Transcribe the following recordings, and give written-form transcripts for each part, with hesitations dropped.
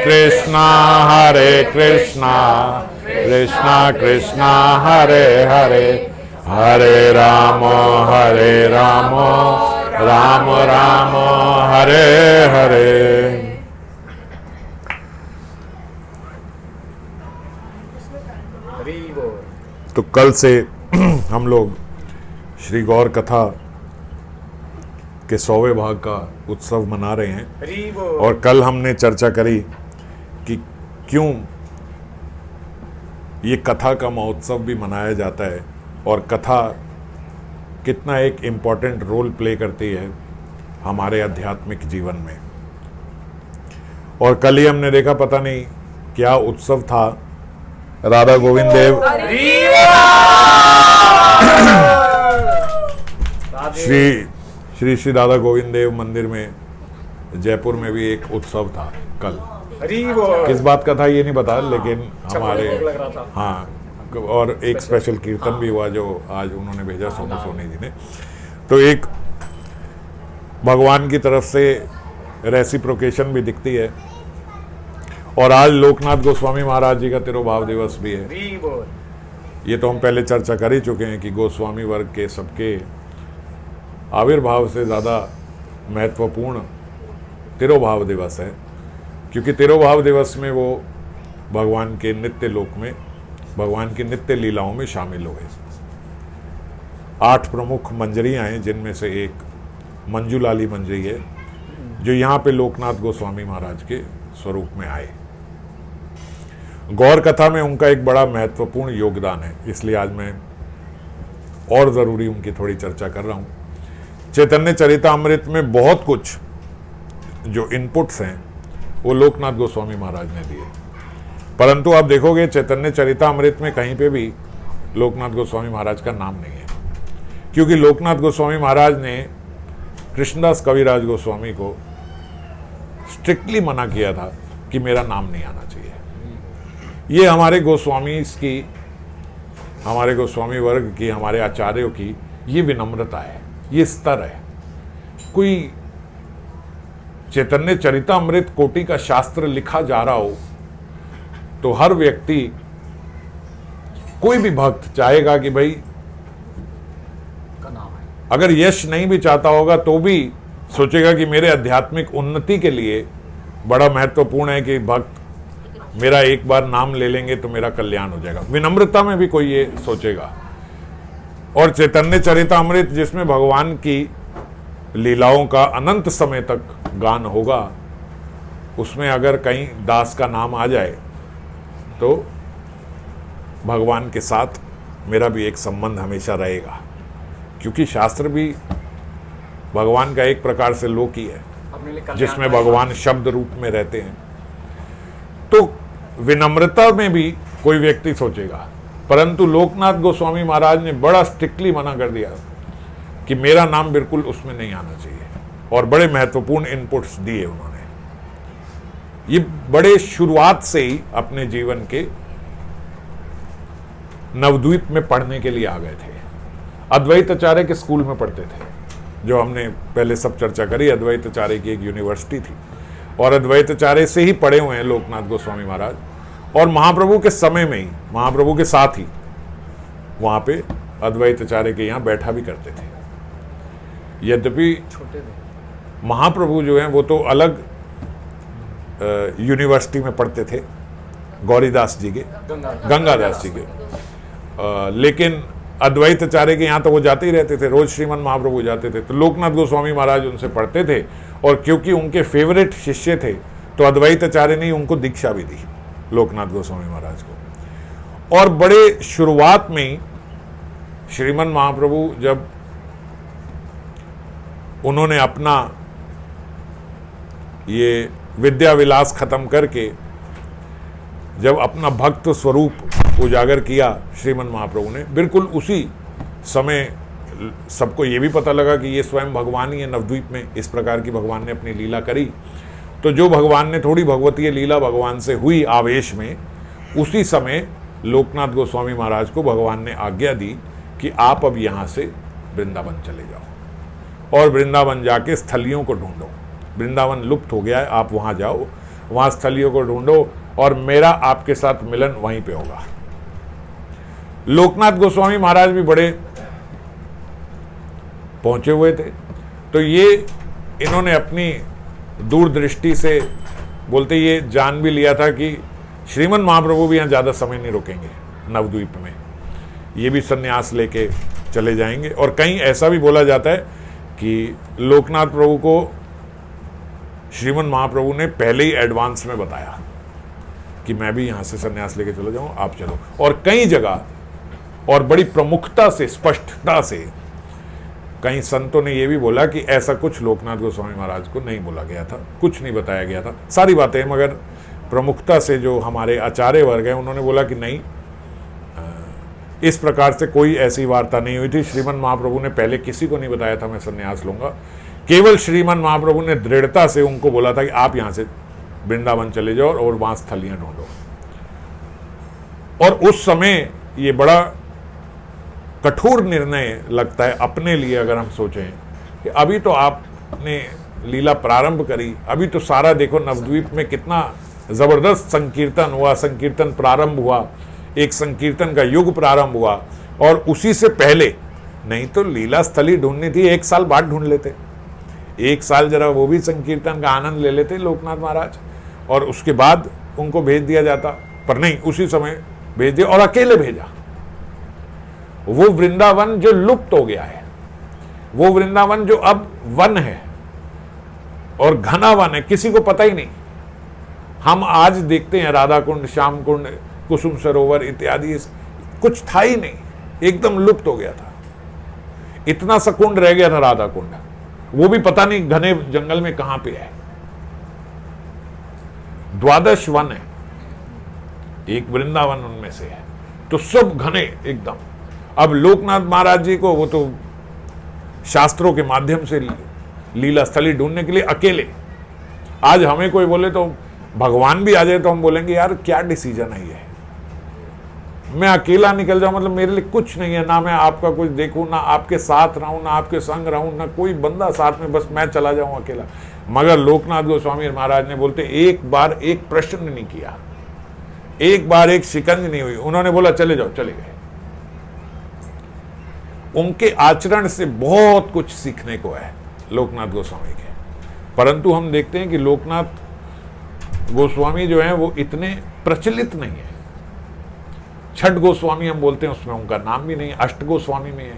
कृष्णा कृष्णा कृष्णा हरे हरे, हरे राम राम राम हरे हरे। तो कल से हम लोग श्री गौर कथा के 100वें भाग का उत्सव मना रहे हैं। और कल हमने चर्चा करी कि क्यों ये कथा का महोत्सव भी मनाया जाता है और कथा कितना एक इम्पॉर्टेंट रोल प्ले करती है हमारे आध्यात्मिक जीवन में। और कल ही हमने देखा, पता नहीं क्या उत्सव था, राधा गोविंद देव श्री राधा गोविंद देव मंदिर में जयपुर में भी एक उत्सव था कल। किस बात का था ये नहीं बता, लेकिन हमारे हाँ, और एक स्पेशल कीर्तन भी हुआ जो आज उन्होंने भेजा सोनू सोनी जी ने। तो एक भगवान की तरफ से रेसिप्रोकेशन भी दिखती है। और आज लोकनाथ गोस्वामी महाराज जी का तिरुभाव दिवस भी है। ये तो हम पहले चर्चा कर ही चुके हैं कि गोस्वामी वर्ग के सबके आविर्भाव से ज़्यादा महत्वपूर्ण तिरुभाव दिवस है, क्योंकि तिरुभाव दिवस में वो भगवान के नित्य लोक में, भगवान की नित्य लीलाओं में शामिल हुए। 8 प्रमुख मंजरियाँ हैं, जिनमें से एक मंजूलाली मंजरी है जो यहाँ पे लोकनाथ गोस्वामी महाराज के स्वरूप में आए। गौर कथा में उनका एक बड़ा महत्वपूर्ण योगदान है, इसलिए आज मैं और ज़रूरी उनकी थोड़ी चर्चा कर रहा हूँ। चैतन्य चरितामृत में बहुत कुछ जो इनपुट्स हैं वो लोकनाथ गोस्वामी महाराज ने दिए, परंतु आप देखोगे चैतन्य चरितामृत में कहीं पे भी लोकनाथ गोस्वामी महाराज का नाम नहीं है, क्योंकि लोकनाथ गोस्वामी महाराज ने कृष्णदास कविराज गोस्वामी को स्ट्रिक्टली मना किया था कि मेरा नाम नहीं आना चाहिए। ये हमारे गोस्वामी वर्ग की, हमारे आचार्यों की ये विनम्रता है, ये स्तर है। कोई चैतन्य चरितामृत कोटि का शास्त्र लिखा जा रहा हो तो हर व्यक्ति, कोई भी भक्त चाहेगा कि भाई अगर यश नहीं भी चाहता होगा तो भी सोचेगा कि मेरे आध्यात्मिक उन्नति के लिए बड़ा महत्वपूर्ण है कि भक्त मेरा एक बार नाम ले लेंगे तो मेरा कल्याण हो जाएगा। विनम्रता में भी कोई ये सोचेगा। और चैतन्य चरितामृत जिसमें भगवान की लीलाओं का अनंत समय तक गान होगा, उसमें अगर कहीं दास का नाम आ जाए तो भगवान के साथ मेरा भी एक संबंध हमेशा रहेगा, क्योंकि शास्त्र भी भगवान का एक प्रकार से लोक ही है जिसमें भगवान शब्द रूप में रहते हैं। तो विनम्रता में भी कोई व्यक्ति सोचेगा, परंतु लोकनाथ गोस्वामी महाराज ने बड़ा स्ट्रिक्टली मना कर दिया कि मेरा नाम बिल्कुल उसमें नहीं आना चाहिए, और बड़े महत्वपूर्ण इनपुट्स दिए उन्होंने। ये बड़े शुरुआत से ही अपने जीवन के नवद्वीप में पढ़ने के लिए आ गए थे। अद्वैत आचार्य के स्कूल में पढ़ते थे, जो हमने पहले सब चर्चा करी। अद्वैत आचार्य की एक यूनिवर्सिटी थी और अद्वैत आचार्य से ही पढ़े हुए हैं लोकनाथ गोस्वामी महाराज। और महाप्रभु के समय में ही, महाप्रभु के साथ ही वहाँ पे अद्वैत आचार्य के यहाँ बैठा भी करते थे। यद्यपि महाप्रभु जो हैं वो तो अलग यूनिवर्सिटी में पढ़ते थे, गौरीदास जी के, गंगादास जी के, लेकिन अद्वैत आचार्य के यहाँ तो वो जाते ही रहते थे, रोज श्रीमन महाप्रभु जाते थे। तो लोकनाथ गोस्वामी महाराज उनसे पढ़ते थे, और क्योंकि उनके फेवरेट शिष्य थे तो अद्वैत आचार्य ने उनको दीक्षा भी दी, लोकनाथ गोस्वामी महाराज को। और बड़े शुरुआत में ही श्रीमन महाप्रभु जब उन्होंने अपना ये विद्या विलास खत्म करके जब अपना भक्त स्वरूप उजागर किया श्रीमन महाप्रभु ने, बिल्कुल उसी समय सबको ये भी पता लगा कि ये स्वयं भगवान ही है नवद्वीप में, इस प्रकार की भगवान ने अपनी लीला करी। तो जो भगवान ने थोड़ी भगवतीय लीला भगवान से हुई आवेश में, उसी समय लोकनाथ गोस्वामी महाराज को भगवान ने आज्ञा दी कि आप अब यहाँ से वृंदावन चले जाओ और वृंदावन जाके स्थलियों को ढूंढो। वृंदावन लुप्त हो गया है, आप वहाँ जाओ वहां स्थलियों को ढूंढो और मेरा आपके साथ मिलन वहीं पे होगा। लोकनाथ गोस्वामी महाराज भी बड़े पहुंचे हुए थे, तो ये इन्होंने अपनी दूरदृष्टि से बोलते ये जान भी लिया था कि श्रीमन महाप्रभु भी यहाँ ज़्यादा समय नहीं रुकेंगे नवद्वीप में, ये भी सन्यास लेके चले जाएंगे। और कहीं ऐसा भी बोला जाता है कि लोकनाथ प्रभु को श्रीमन महाप्रभु ने पहले ही एडवांस में बताया कि मैं भी यहाँ से सन्यास लेके चले जाऊँ, आप चलो। और कई जगह और बड़ी प्रमुखता से, स्पष्टता से कई संतों ने यह भी बोला कि ऐसा कुछ लोकनाथ गोस्वामी महाराज को नहीं बोला गया था, कुछ नहीं बताया गया था, सारी बातें, मगर प्रमुखता से जो हमारे आचार्य वर्ग हैं उन्होंने बोला कि नहीं, इस प्रकार से कोई ऐसी वार्ता नहीं हुई थी। श्रीमन महाप्रभु ने पहले किसी को नहीं बताया था मैं संन्यास लूंगा, केवल श्रीमन महाप्रभु ने दृढ़ता से उनको बोला था कि आप यहां से वृंदावन चले जाओ और वहां स्थलियां ढूंढो। और उस समय ये बड़ा कठोर निर्णय लगता है अपने लिए, अगर हम सोचें कि अभी तो आपने लीला प्रारंभ करी, अभी तो सारा देखो नवद्वीप में कितना जबरदस्त संकीर्तन हुआ, संकीर्तन प्रारंभ हुआ, एक संकीर्तन का युग प्रारंभ हुआ, और उसी से पहले नहीं तो लीला स्थली ढूंढनी थी, 1 साल बाद ढूंढ लेते, 1 साल जरा वो भी संकीर्तन का आनंद ले लेते लोकनाथ महाराज, और उसके बाद उनको भेज दिया जाता, पर नहीं, उसी समय भेज दिया और अकेले भेजा। वो वृंदावन जो लुप्त हो गया है, वो वृंदावन जो अब वन है और घना वन है, किसी को पता ही नहीं। हम आज देखते हैं राधा कुंड, श्याम कुंड, कुसुम सरोवर इत्यादि, कुछ था ही नहीं, एकदम लुप्त हो गया था। इतना सा कुंड रह गया था राधा कुंड, वो भी पता नहीं घने जंगल में कहां पे है। 12 वन है, एक वृंदावन उनमें से है, तो सब घने एकदम। अब लोकनाथ महाराज जी को वो तो शास्त्रों के माध्यम से लीला स्थली ढूंढने के लिए अकेले, आज हमें कोई बोले तो भगवान भी आ जाए तो हम बोलेंगे यार क्या डिसीजन है ये, मैं अकेला निकल जाऊं, मतलब मेरे लिए कुछ नहीं है, ना मैं आपका कुछ देखूं, ना आपके साथ रहूं, ना आपके संग रहूं, ना कोई बंदा साथ में, बस मैं चला जाऊं अकेला। मगर लोकनाथ गोस्वामी महाराज ने बोलते एक बार एक प्रश्न नहीं किया, एक बार एक शिकंज नहीं हुई, उन्होंने बोला चले जाओ, चले गए। उनके आचरण से बहुत कुछ सीखने को है लोकनाथ गोस्वामी के, परंतु हम देखते हैं कि लोकनाथ गोस्वामी जो है वो इतने प्रचलित नहीं है। छठ गोस्वामी हम बोलते हैं, उसमें उनका नाम भी नहीं है, अष्ट गोस्वामी में है।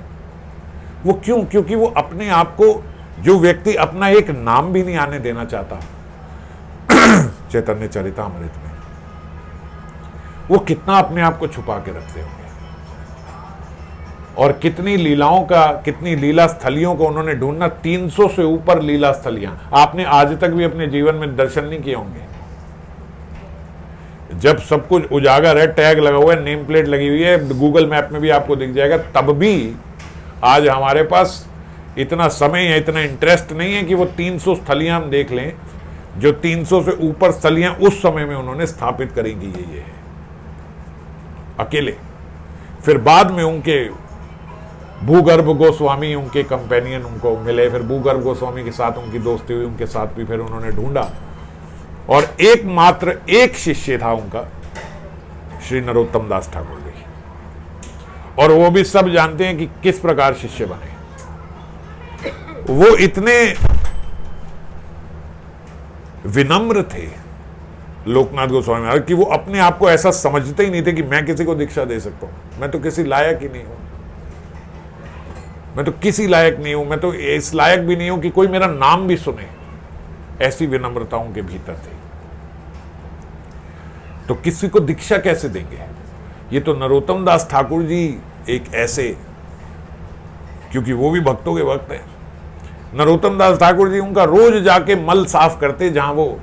वो क्यों? क्योंकि वो अपने आप को, जो व्यक्ति अपना एक नाम भी नहीं आने देना चाहता चैतन्य चरितामृत में, वो कितना अपने आप को छुपा के रखते होंगे, और कितनी लीलाओं का, कितनी लीला स्थलियों को उन्होंने ढूंढना, 300 से ऊपर लीला स्थलियां आपने आज तक भी अपने जीवन में दर्शन नहीं किए होंगे। जब सब कुछ उजागर है, टैग लगा हुआ है, नेम प्लेट लगी हुई है, गूगल मैप में भी आपको दिख जाएगा, तब भी आज हमारे पास इतना समय है, इतना इंटरेस्ट नहीं है कि वो 300 स्थलियां हम देख लें, जो 300 से ऊपर स्थलियां उस समय में उन्होंने स्थापित करेंगी। ये है अकेले। फिर बाद में उनके भूगर्भ गोस्वामी, उनके कंपेनियन उनको मिले, फिर भूगर्भ गोस्वामी के साथ उनकी दोस्ती हुई, उनके साथ भी फिर उन्होंने ढूंढा, और एकमात्र एक शिष्य था उनका, श्री नरोत्तम दास ठाकुर जी, और वो भी सब जानते हैं कि किस प्रकार शिष्य बने। वो इतने विनम्र थे लोकनाथ गोस्वामी महाराज कि वो अपने आप को ऐसा समझते ही नहीं थे कि मैं किसी को दीक्षा दे सकता हूं, मैं तो किसी लायक ही नहीं हूं, मैं तो किसी लायक नहीं हूं, मैं तो इस लायक भी नहीं हूं कि कोई मेरा नाम भी सुने। ऐसी विनम्रताओं के भीतर थे। तो किसी को दीक्षा कैसे देंगे? ये तो नरोत्तम दास ठाकुर जी एक ऐसे, क्योंकि वो भी भक्तों के भक्त हैं, नरोत्तम दास ठाकुर जी उनका रोज जाके मल साफ करते, जहां वो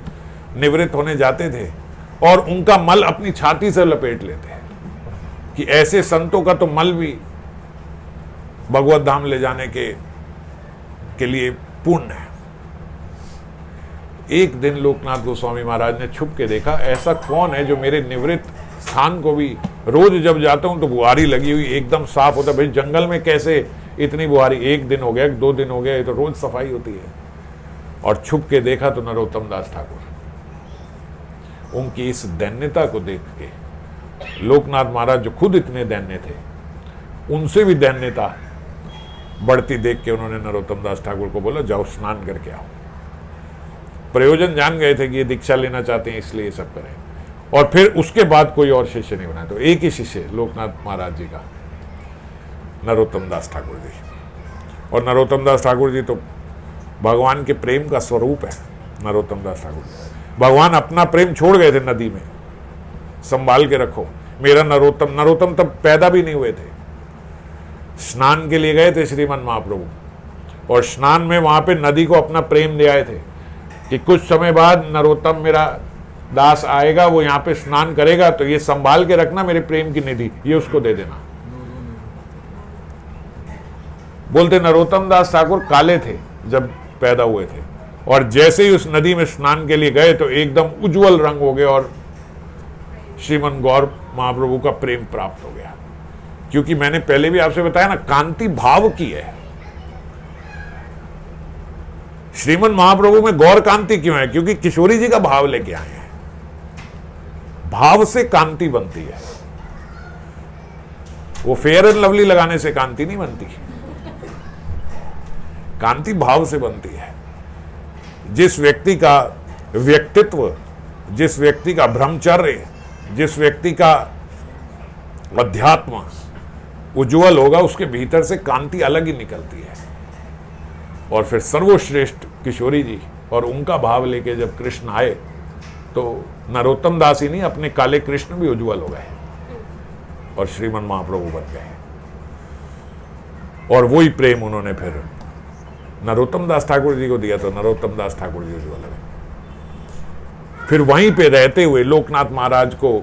निवृत्त होने जाते थे, और उनका मल अपनी छाती से लपेट लेते कि ऐसे संतों का तो मल भी भगवत धाम ले जाने के लिए पुण्य है। एक दिन लोकनाथ गोस्वामी महाराज ने छुप के देखा, ऐसा कौन है जो मेरे निवृत्त स्थान को भी रोज जब जाता हूं तो बुहारी लगी हुई एकदम साफ होता। भाई जंगल में कैसे इतनी बुहारी? 1 दिन हो गया, 2 दिन हो गया, ये तो रोज सफाई होती है। और छुप के देखा तो नरोत्तम दास ठाकुर, उनकी इस दैन्यता को देख के लोकनाथ महाराज, जो खुद इतने दैन्य थे, उनसे भी दैन्यता बढ़ती देख के उन्होंने नरोत्तम दास ठाकुर को बोला, जाओ स्नान करके आओ। प्रयोजन जान गए थे कि ये दीक्षा लेना चाहते हैं, इसलिए ये सब करें। और फिर उसके बाद कोई और शिष्य नहीं बनाया, तो एक ही शिष्य लोकनाथ महाराज जी का, नरोत्तम दास ठाकुर जी। और नरोत्तम दास ठाकुर जी तो भगवान के प्रेम का स्वरूप है। नरोत्तम दास ठाकुर जी, भगवान अपना प्रेम छोड़ गए थे नदी में, संभाल के रखो मेरा नरोत्तम। नरोत्तम तब पैदा भी नहीं हुए थे, स्नान के लिए गए थे श्रीमन महाप्रभु, और स्नान में वहां पे नदी को अपना प्रेम दे आए थे कि कुछ समय बाद नरोत्तम मेरा दास आएगा, वो यहाँ पे स्नान करेगा, तो ये संभाल के रखना मेरे प्रेम की निधि, ये उसको दे देना। बोलते नरोत्तम दास ठाकुर काले थे जब पैदा हुए थे, और जैसे ही उस नदी में स्नान के लिए गए तो एकदम उज्जवल रंग हो गए और श्रीमन गौर महाप्रभु का प्रेम प्राप्त हो गया। क्योंकि मैंने पहले भी आपसे बताया ना, कांति भाव की है। श्रीमन महाप्रभु में गौर कांति क्यों है? क्योंकि किशोरी जी का भाव लेके आए हैं। भाव से कांति बनती है, वो फेयर एंड लवली लगाने से कांति नहीं बनती, कांति भाव से बनती है। जिस व्यक्ति का व्यक्तित्व, जिस व्यक्ति का ब्रह्मचर्य, जिस व्यक्ति का अध्यात्म उज्जवल होगा, उसके भीतर से कांति अलग ही निकलती है। और फिर सर्वश्रेष्ठ किशोरी जी और उनका भाव लेके जब कृष्ण आए तो नरोत्तम दास ही नहीं, अपने काले कृष्ण भी उज्जवल हो गए और श्रीमन महाप्रभु बन गए। और वही प्रेम उन्होंने फिर नरोत्तम दास ठाकुर जी को दिया, तो नरोत्तम दास ठाकुर जी उज्जवल हुए। फिर वहीं पे रहते हुए लोकनाथ महाराज को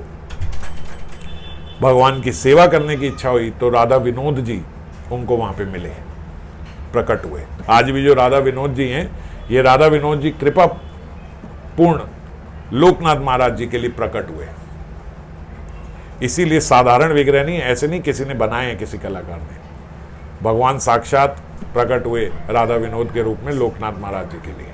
भगवान की सेवा करने की इच्छा हुई, तो राधा विनोद जी उनको वहां पे मिले, प्रकट हुए। आज भी जो राधा विनोद जी हैं, ये राधा विनोद जी कृपा पूर्ण लोकनाथ महाराज जी के लिए प्रकट हुए। इसीलिए साधारण विग्रह नहीं, ऐसे नहीं किसी ने बनाए हैं, किसी कलाकार ने। भगवान साक्षात प्रकट हुए राधा विनोद के रूप में लोकनाथ महाराज जी के लिए।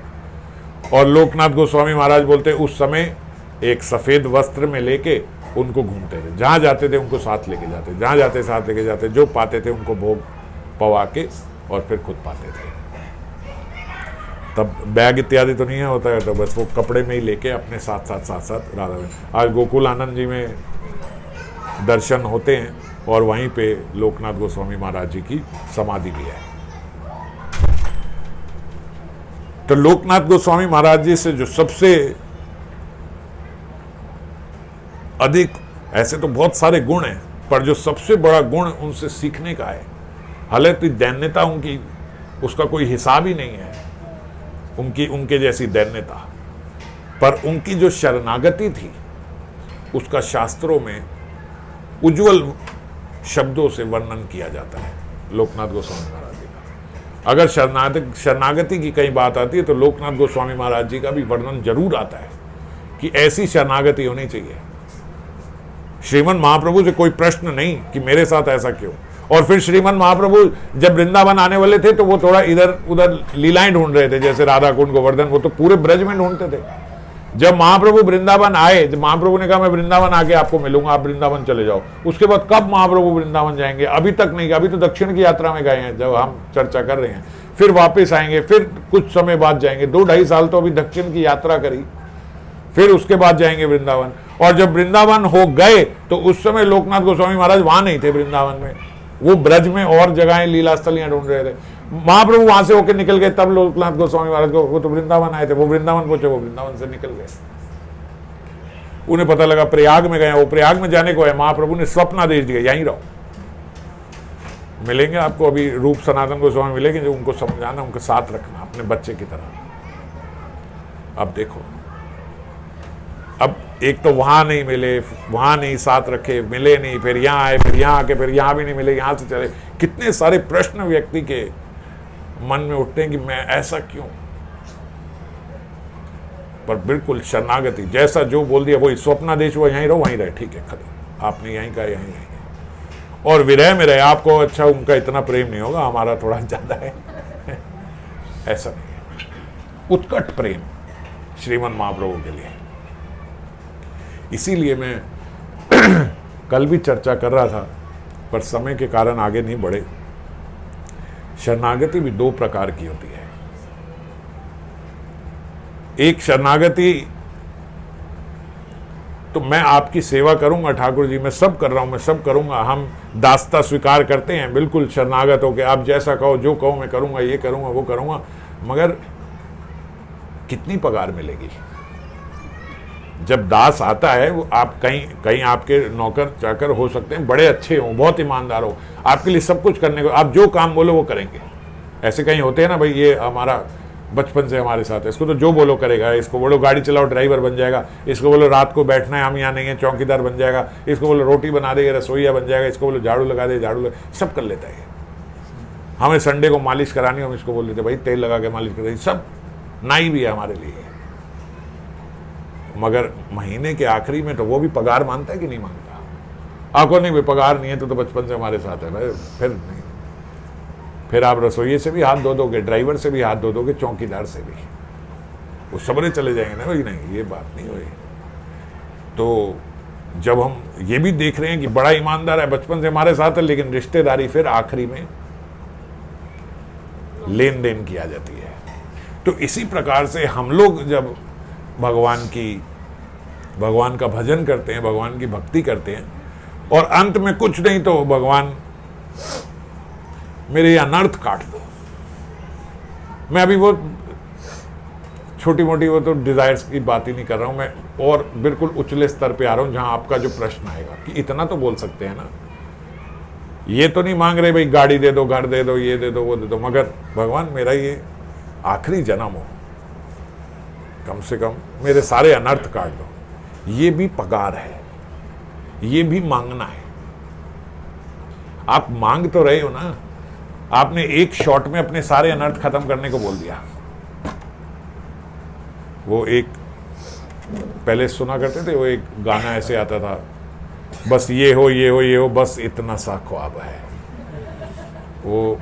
और लोकनाथ गोस्वामी महाराज बोलते उस समय एक सफेद वस्त्र में लेके उनको घूमते थे, जहां जाते थे उनको साथ लेके जाते, जहां जाते साथ लेके जाते, जो पाते थे उनको भोग पवा के और फिर खुद पाते थे। तब बैग इत्यादि तो नहीं होता है, तो बस वो कपड़े में ही लेके अपने साथ साथ राधा में। आज गोकुल आनंद जी में दर्शन होते हैं और वहीं पे लोकनाथ गोस्वामी महाराज जी की समाधि भी है। तो लोकनाथ गोस्वामी महाराज जी से जो सबसे अधिक, ऐसे तो बहुत सारे गुण हैं, पर जो सबसे बड़ा गुण उनसे सीखने का है, हालांकि दैन्यता उनकी, उसका कोई हिसाब ही नहीं है उनके जैसी दैन्यता, पर उनकी जो शरणागति थी उसका शास्त्रों में उज्जवल शब्दों से वर्णन किया जाता है लोकनाथ गोस्वामी महाराज जी का। अगर शरणागति की कई बात आती है तो लोकनाथ गोस्वामी महाराज जी का भी वर्णन जरूर आता है कि ऐसी शरणागति होनी चाहिए। श्रीमन महाप्रभु से कोई प्रश्न नहीं कि मेरे साथ ऐसा क्यों। और फिर श्रीमन महाप्रभु जब वृंदावन आने वाले थे तो वो थोड़ा इधर उधर लीलाएं ढूंढ रहे थे, जैसे राधा कुंड गोवर्धन, वो तो पूरे ब्रज में ढूंढते थे। जब महाप्रभु वृंदावन आए, जब महाप्रभु ने कहा मैं वृंदावन आके आपको मिलूंगा, आप वृंदावन चले जाओ, उसके बाद कब महाप्रभु वृंदावन जाएंगे? अभी तक नहीं, अभी तो दक्षिण की यात्रा में गए हैं जब हम चर्चा कर रहे हैं, फिर वापस आएंगे, फिर कुछ समय बाद जाएंगे, 2-2.5 साल तो अभी दक्षिण की यात्रा करी, फिर उसके बाद जाएंगे वृंदावन। और जब वृंदावन हो गए तो उस समय लोकनाथ गोस्वामी महाराज वहां नहीं थे वृंदावन में, वो ब्रज में और जगहें लीलास्थलियां ढूंढ रहे थे। महाप्रभु वहां से होकर निकल गए, तब लोकनाथ गोस्वामी महाराज को, वो तो वृंदावन आए थे, वो वृंदावन पहुंचे, वो वृंदावन से निकल गए। उन्हें पता लगा प्रयाग में गए, वो प्रयाग में जाने को है, महाप्रभु ने स्वप्नादेश दिया यहीं रहो, मिलेंगे आपको। अभी रूप सनातन गोस्वामी मिलेंगे, जो उनको समझाना, उनके साथ रखना अपने बच्चे की तरह। अब देखो, अब एक तो वहां नहीं मिले, वहां नहीं साथ रखे, मिले नहीं, फिर यहां आए, फिर यहां आके, फिर यहां भी नहीं मिले, यहां से चले। कितने सारे प्रश्न व्यक्ति के मन में उठते हैं कि मैं ऐसा क्यों। पर बिल्कुल शरणागति, जैसा जो बोल दिया वही, स्वप्नादेश वो यहीं रहो, वहीं रहे, ठीक है, खड़े, आपने यहीं कहा यहीं रहेंगे। और विरह में रहे, आपको अच्छा उनका इतना प्रेम नहीं होगा, हमारा थोड़ा ज्यादा है, ऐसा नहीं है। उत्कट प्रेम श्रीमन महाप्रभु के लिए। इसीलिए मैं कल भी चर्चा कर रहा था, पर समय के कारण आगे नहीं बढ़े। शरणागति भी दो प्रकार की होती है। एक शरणागति तो मैं आपकी सेवा करूंगा ठाकुर जी, मैं सब कर रहा हूं, मैं सब करूंगा, हम दासता स्वीकार करते हैं, बिल्कुल शरणागत हो के आप जैसा कहो, जो कहो मैं करूंगा, ये करूंगा, वो करूंगा, मगर कितनी पगार मिलेगी? जब दास आता है, वो आप कहीं आपके नौकर चाकर हो सकते हैं, बड़े अच्छे हो, बहुत ईमानदार हो, आपके लिए सब कुछ करने को, आप जो काम बोलो वो करेंगे। ऐसे कहीं होते हैं ना, भाई ये हमारा बचपन से हमारे साथ है, इसको तो जो बोलो करेगा, इसको बोलो गाड़ी चलाओ ड्राइवर बन जाएगा, इसको बोलो रात को बैठना है, हम यहाँ नहीं है चौकीदार बन जाएगा, इसको बोलो रोटी बना देगा रसोईया बन जाएगा, इसको बोलो झाड़ू लगा दे झाड़ू लगा, सब कर लेता है। हमें संडे को मालिश करानी, हम इसको बोल देते भाई तेल लगा के मालिश कर, सब नाई भी है हमारे लिए। मगर महीने के आखिरी में तो वो भी पगार मांगता है कि नहीं मांगता? आपको नहीं भाई पगार नहीं है तो बचपन से हमारे साथ है भाई, फिर नहीं, फिर आप रसोइये से भी हाथ धो दोगे, ड्राइवर से भी हाथ धो दोगे, चौकीदार से भी, वो सबरे चले जाएंगे ना भाई, नहीं ये बात नहीं हुई। तो जब हम ये भी देख रहे हैं कि बड़ा ईमानदार है, बचपन से हमारे साथ है, लेकिन रिश्तेदारी फिर आखिरी में लेन देन की आ जाती है। तो इसी प्रकार से हम लोग जब भगवान का भजन करते हैं, भगवान की भक्ति करते हैं, और अंत में कुछ नहीं तो भगवान मेरे ये अनर्थ काट दो। मैं अभी वो छोटी मोटी वो तो डिजायर्स की बात ही नहीं कर रहा हूं मैं, और बिल्कुल उचले स्तर पे आ रहा हूं जहां आपका जो प्रश्न आएगा कि इतना तो बोल सकते हैं ना, ये तो नहीं मांग रहे भाई गाड़ी दे दो, घर दे दो, ये दे दो, वो दे दो, मगर भगवान मेरा ये आखिरी जन्म हो, कम से कम मेरे सारे अनर्थ काट दो। ये भी पगार है, ये भी मांगना है। आप मांग तो रहे हो ना, आपने एक शॉट में अपने सारे अनर्थ खत्म करने को बोल दिया। वो एक पहले सुना करते थे, वो एक गाना ऐसे आता था, बस ये हो ये हो ये हो, बस इतना सा ख्वाब है। वो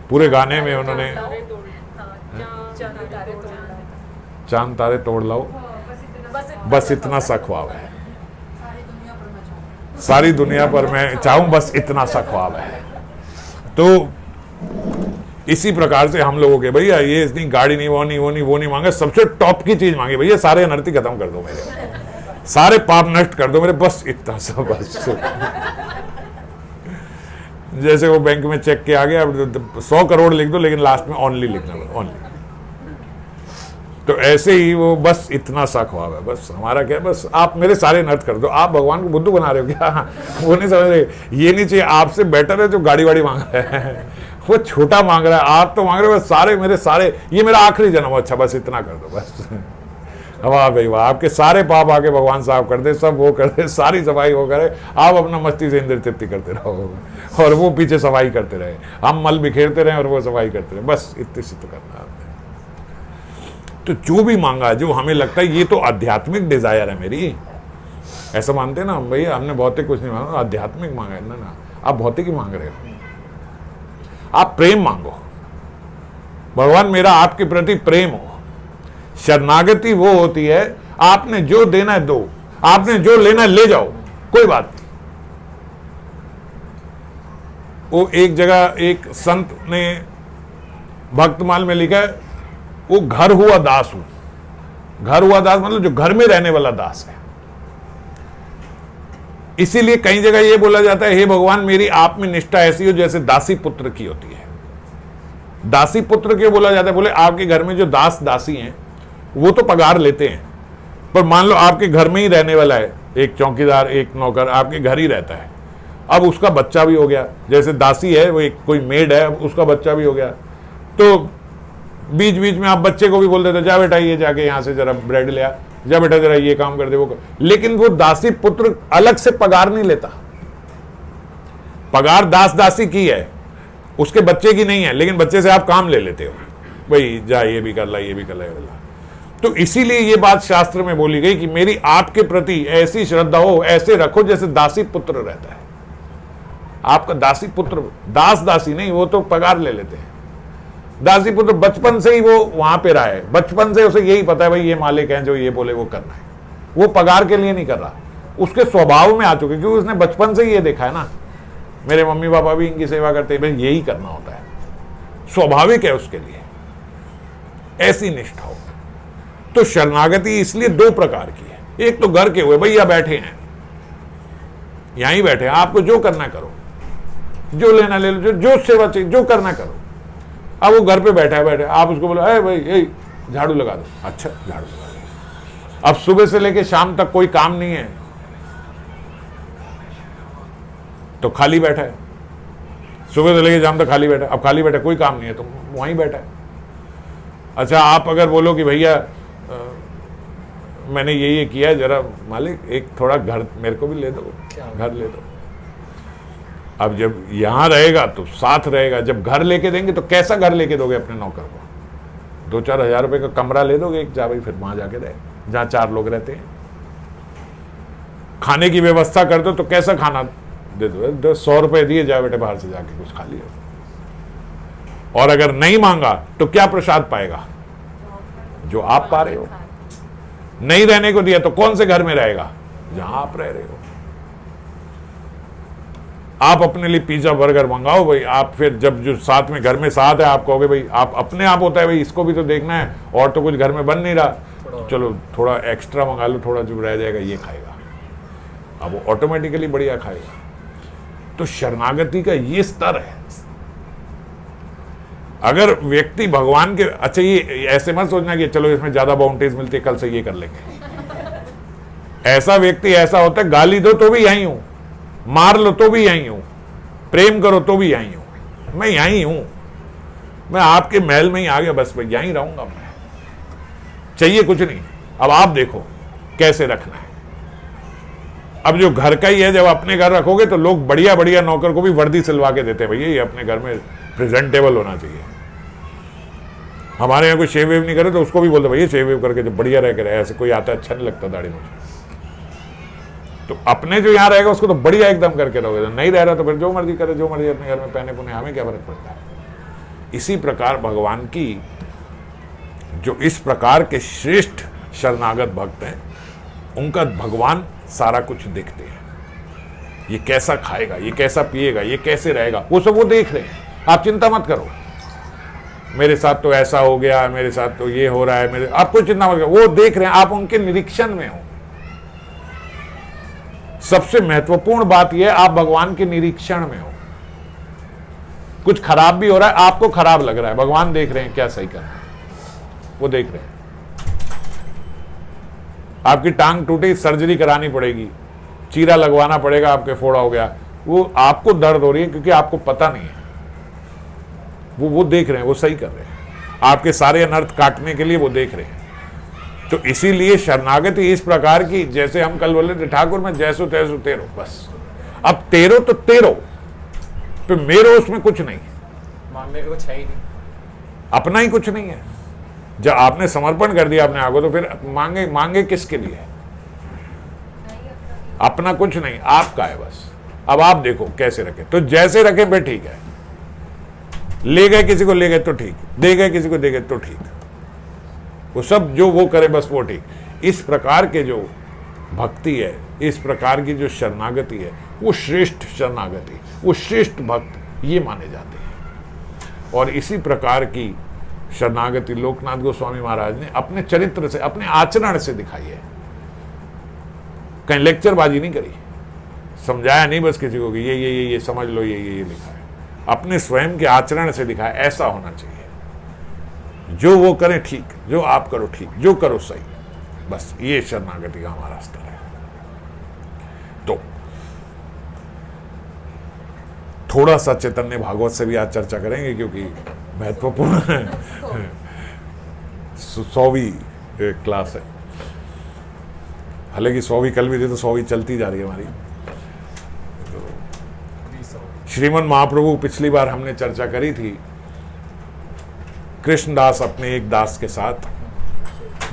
पूरे गाने में उन्होंने चांद तारे तोड़ लाओ, बस इतना सा ख्वाब है, सारी दुनिया पर मैं चाहूं, बस इतना सा ख्वाब है। तो इसी प्रकार से हम लोगों के भैया ये इतनी गाड़ी नहीं, वो नहीं, वो नहीं, वो नहीं मांगे, सबसे टॉप की चीज मांगे भैया, सारे अनर्थी खत्म कर दो मेरे, सारे पाप नष्ट कर दो मेरे, बस इतना सा, बस। जैसे वो बैंक में चेक के आगे अब 100 करोड़ लिख दो, लेकिन लास्ट में ओनली लिखना, ओनली। तो ऐसे ही वो बस इतना सा ख्वाब है, बस हमारा क्या, बस आप मेरे सारे नर्थ कर दो। आप भगवान को बुद्धू बना रहे हो क्या? वो नहीं समझ रहे, ये नहीं चाहिए, आपसे बेटर है जो गाड़ी वाड़ी मांग रहा है, वो छोटा मांग रहा है, आप तो मांग रहे हो बस सारे मेरे सारे, ये मेरा आखिरी जन्म, अच्छा बस इतना कर दो बस। वाह भाई वाह, आपके सारे पाप आके भगवान साफ कर दे, सब वो कर दे, सारी सफाई वो करे, आप अपना मस्ती से इंद्र तृप्ति करते रहो और वो पीछे सफाई करते रहे, हम मल बिखेरते रहे और वो सफाई करते रहे, बस इतनी सी तो करना आपने। तो जो भी मांगा, जो हमें लगता है ये तो आध्यात्मिक डिजायर है मेरी, ऐसा मानते हैं ना हम, भैया हमने भौतिक कुछ नहीं मांगा, आध्यात्मिक मांगा है ना। आप भौतिक ही मांग रहे हो, आप प्रेम मांगो, भगवान मेरा आपके प्रति प्रेम हो। शरणागति वो होती है, आपने जो देना है दो, आपने जो लेना है ले जाओ, कोई बात नहीं। वो एक जगह एक संत ने भक्तमाल में लिखा है, वो घर हुआ दास हूं। घर हुआ दास मतलब जो घर में रहने वाला दास है। इसीलिए कई जगह यह बोला जाता है, हे भगवान मेरी आप में निष्ठा ऐसी हो जैसे दासी पुत्र की होती है। दासी पुत्र क्यों बोला जाता है? बोले आपके घर में जो दास दासी हैं वो तो पगार लेते हैं, पर मान लो आपके घर में ही रहने वाला है, एक चौकीदार एक नौकर आपके घर ही रहता है, अब उसका बच्चा भी हो गया, जैसे दासी है वो एक कोई मेड है, अब उसका बच्चा भी हो गया, तो बीच बीच में आप बच्चे को भी बोल देते जा बेटा ये जाके यहाँ से जरा ब्रेड ले आ, जा बेटा जरा ये काम कर दे वो कर। लेकिन वो दासी पुत्र अलग से पगार नहीं लेता, पगार दास दासी की है, उसके बच्चे की नहीं है, लेकिन बच्चे से आप काम ले लेते हो, भाई जा ये भी कर ला ये भी कर ला। तो इसीलिए ये बात शास्त्र में बोली गई कि मेरी आपके प्रति ऐसी श्रद्धा हो, ऐसे रखो जैसे दासी पुत्र रहता है। आपका दासी पुत्र, दास दासी नहीं, वो तो पगार ले लेते हैं। दासी पुत्र बचपन से ही वो वहां पे रहा है, बचपन से उसे यही पता है भाई ये मालिक हैं जो ये बोले वो करना है, वो पगार के लिए नहीं कर रहा, उसके स्वभाव में आ चुके, क्योंकि उसने बचपन से ही ये देखा है ना, मेरे मम्मी पापा भी इनकी सेवा करते हैं, भाई यही करना होता है, स्वाभाविक है उसके लिए, ऐसी निष्ठा हो। तो शरणागति इसलिए दो प्रकार की है। एक तो घर के हुए, भैया बैठे हैं, यहीं बैठे हैं, आपको जो करना करो, जो लेना ले लो, जो सेवा चाहिए जो करना करो। अब वो घर पे बैठा है, आप उसको बोलो अरे भाई झाड़ू लगा दो, अच्छा झाड़ू लगा दो। अब सुबह से लेके शाम तक कोई काम नहीं है तो खाली बैठा है, सुबह से लेके शाम तक खाली बैठा है। अब खाली बैठा, कोई काम नहीं है तो वहीं बैठा है। अच्छा, आप अगर बोलो कि भैया मैंने ये किया, जरा मालिक एक थोड़ा घर मेरे को भी ले दो, घर ले दो। अब जब यहां रहेगा तो साथ रहेगा, जब घर लेके देंगे तो कैसा घर लेके दोगे अपने नौकर को? 2-4 हज़ार रुपए का कमरा ले दोगे एक, जा भाई फिर वहां जाके रहे, जहां 4 लोग रहते हैं। खाने की व्यवस्था कर दो तो कैसा खाना दे दो, 100 रुपए दिए, जा बेटे बाहर से जाके कुछ खा लिया। और अगर नहीं मांगा तो क्या प्रसाद पाएगा? जो आप पा रहे हो। नहीं रहने को दिया तो कौन से घर में रहेगा? जहां आप रह रहे हो। आप अपने लिए पिज्जा बर्गर मंगाओ भाई, आप फिर जब जो साथ में घर में साथ है आप कहोगे भाई आप अपने आप होता है भाई इसको भी तो देखना है, और तो कुछ घर में बन नहीं रहा, चलो थोड़ा एक्स्ट्रा मंगा लो, थोड़ा जो रह जाएगा ये खाएगा, अब वो ऑटोमेटिकली बढ़िया खाएगा। तो शरणागति का ये स्तर है। अगर व्यक्ति भगवान के, अच्छा ये ऐसे मत सोचना कि चलो इसमें ज्यादा बाउंड्रीज मिलती है कल से ये कर लेंगे। ऐसा व्यक्ति ऐसा होता है, गाली दो तो भी यहीं हूं, मार लो तो भी यहीं हूं, प्रेम करो तो भी यहीं हूं, मैं यहीं हूं, मैं आपके महल में ही आ गया, बस मैं यहीं रहूंगा, मैं चाहिए कुछ नहीं। अब आप देखो कैसे रखना है। अब जो घर का ही है, जब अपने घर रखोगे तो लोग बढ़िया बढ़िया नौकर को भी वर्दी सिलवा के देते हैं, भैया ये अपने घर में प्रेजेंटेबल होना चाहिए। हमारे यहाँ कोई शेव वेव नहीं करे तो उसको भी बोलते भैया शेव वेव करके जब बढ़िया रह के रहे, ऐसे कोई आता अच्छा नहीं लगता दाढ़ी मुझे। तो अपने जो यहाँ रहेगा उसको तो बढ़िया एकदम करके रहोगे, तो नहीं रह रहा तो फिर जो मर्जी करे, जो मर्जी अपने घर में पहने पुने, हमें क्या फर्क पड़ता है। इसी प्रकार भगवान की जो इस प्रकार के श्रेष्ठ शरणागत भक्त हैं, उनका भगवान सारा कुछ देखते हैं। ये कैसा खाएगा, ये कैसा पिएगा, ये कैसे रहेगा, वो सब वो देख रहे हैं। आप चिंता मत करो, मेरे साथ तो ऐसा हो गया, मेरे साथ तो ये हो रहा है, मेरे, आपको चिंता मत करो, वो देख रहे हैं, आप उनके निरीक्षण में हो। सबसे महत्वपूर्ण बात यह, आप भगवान के निरीक्षण में हो। कुछ खराब भी हो रहा है, आपको खराब लग रहा है, भगवान देख रहे हैं क्या सही कर रहे हैं, वो देख रहे हैं। आपकी टांग टूटी, सर्जरी करानी पड़ेगी, चीरा लगवाना पड़ेगा, आपके फोड़ा हो गया, वो आपको दर्द हो रही है क्योंकि आपको पता नहीं है, वो देख रहे हैं, वो सही कर रहे हैं। आपके सारे अनर्थ काटने के लिए वो देख रहे हैं। तो इसीलिए शरणागति इस प्रकार की, जैसे हम कल बोले थे, ठाकुर में जैसो तैसो तेरो, बस अब तेरो तो तेरो, तो मेरो उसमें कुछ नहीं, मांगने का कुछ है ही नहीं, अपना ही कुछ नहीं है। जब आपने समर्पण कर दिया अपने आगो, तो फिर मांगे किसके लिए? अपना कुछ नहीं, आपका है बस। अब आप देखो कैसे रखे, तो जैसे रखे फिर ठीक है। ले गए किसी को, ले गए तो ठीक, दे गए किसी को, दे गए तो ठीक, वो सब जो वो करे बस वो ठीक। इस प्रकार के जो भक्ति है, इस प्रकार की जो शरणागति है, वो श्रेष्ठ शरणागति, वो श्रेष्ठ भक्त ये माने जाते हैं। और इसी प्रकार की शरणागति लोकनाथ गोस्वामी महाराज ने अपने चरित्र से, अपने आचरण से दिखाई है। कहीं लेक्चरबाजी नहीं करी, समझाया नहीं बस किसी को कि ये समझ लो, ये लिखा है, अपने स्वयं के आचरण से दिखाया ऐसा होना चाहिए। जो वो करें ठीक, जो आप करो ठीक, जो करो सही, बस ये शरणागति का हमारा स्तर है। तो थोड़ा सा चैतन्य भागवत से भी आज चर्चा करेंगे क्योंकि महत्वपूर्ण है, 100वीं क्लास है। हालांकि 100वीं कल भी थी, तो 100वीं चलती जा रही है हमारी। श्रीमन महाप्रभु पिछली बार हमने चर्चा करी थी, कृष्णदास अपने एक दास के साथ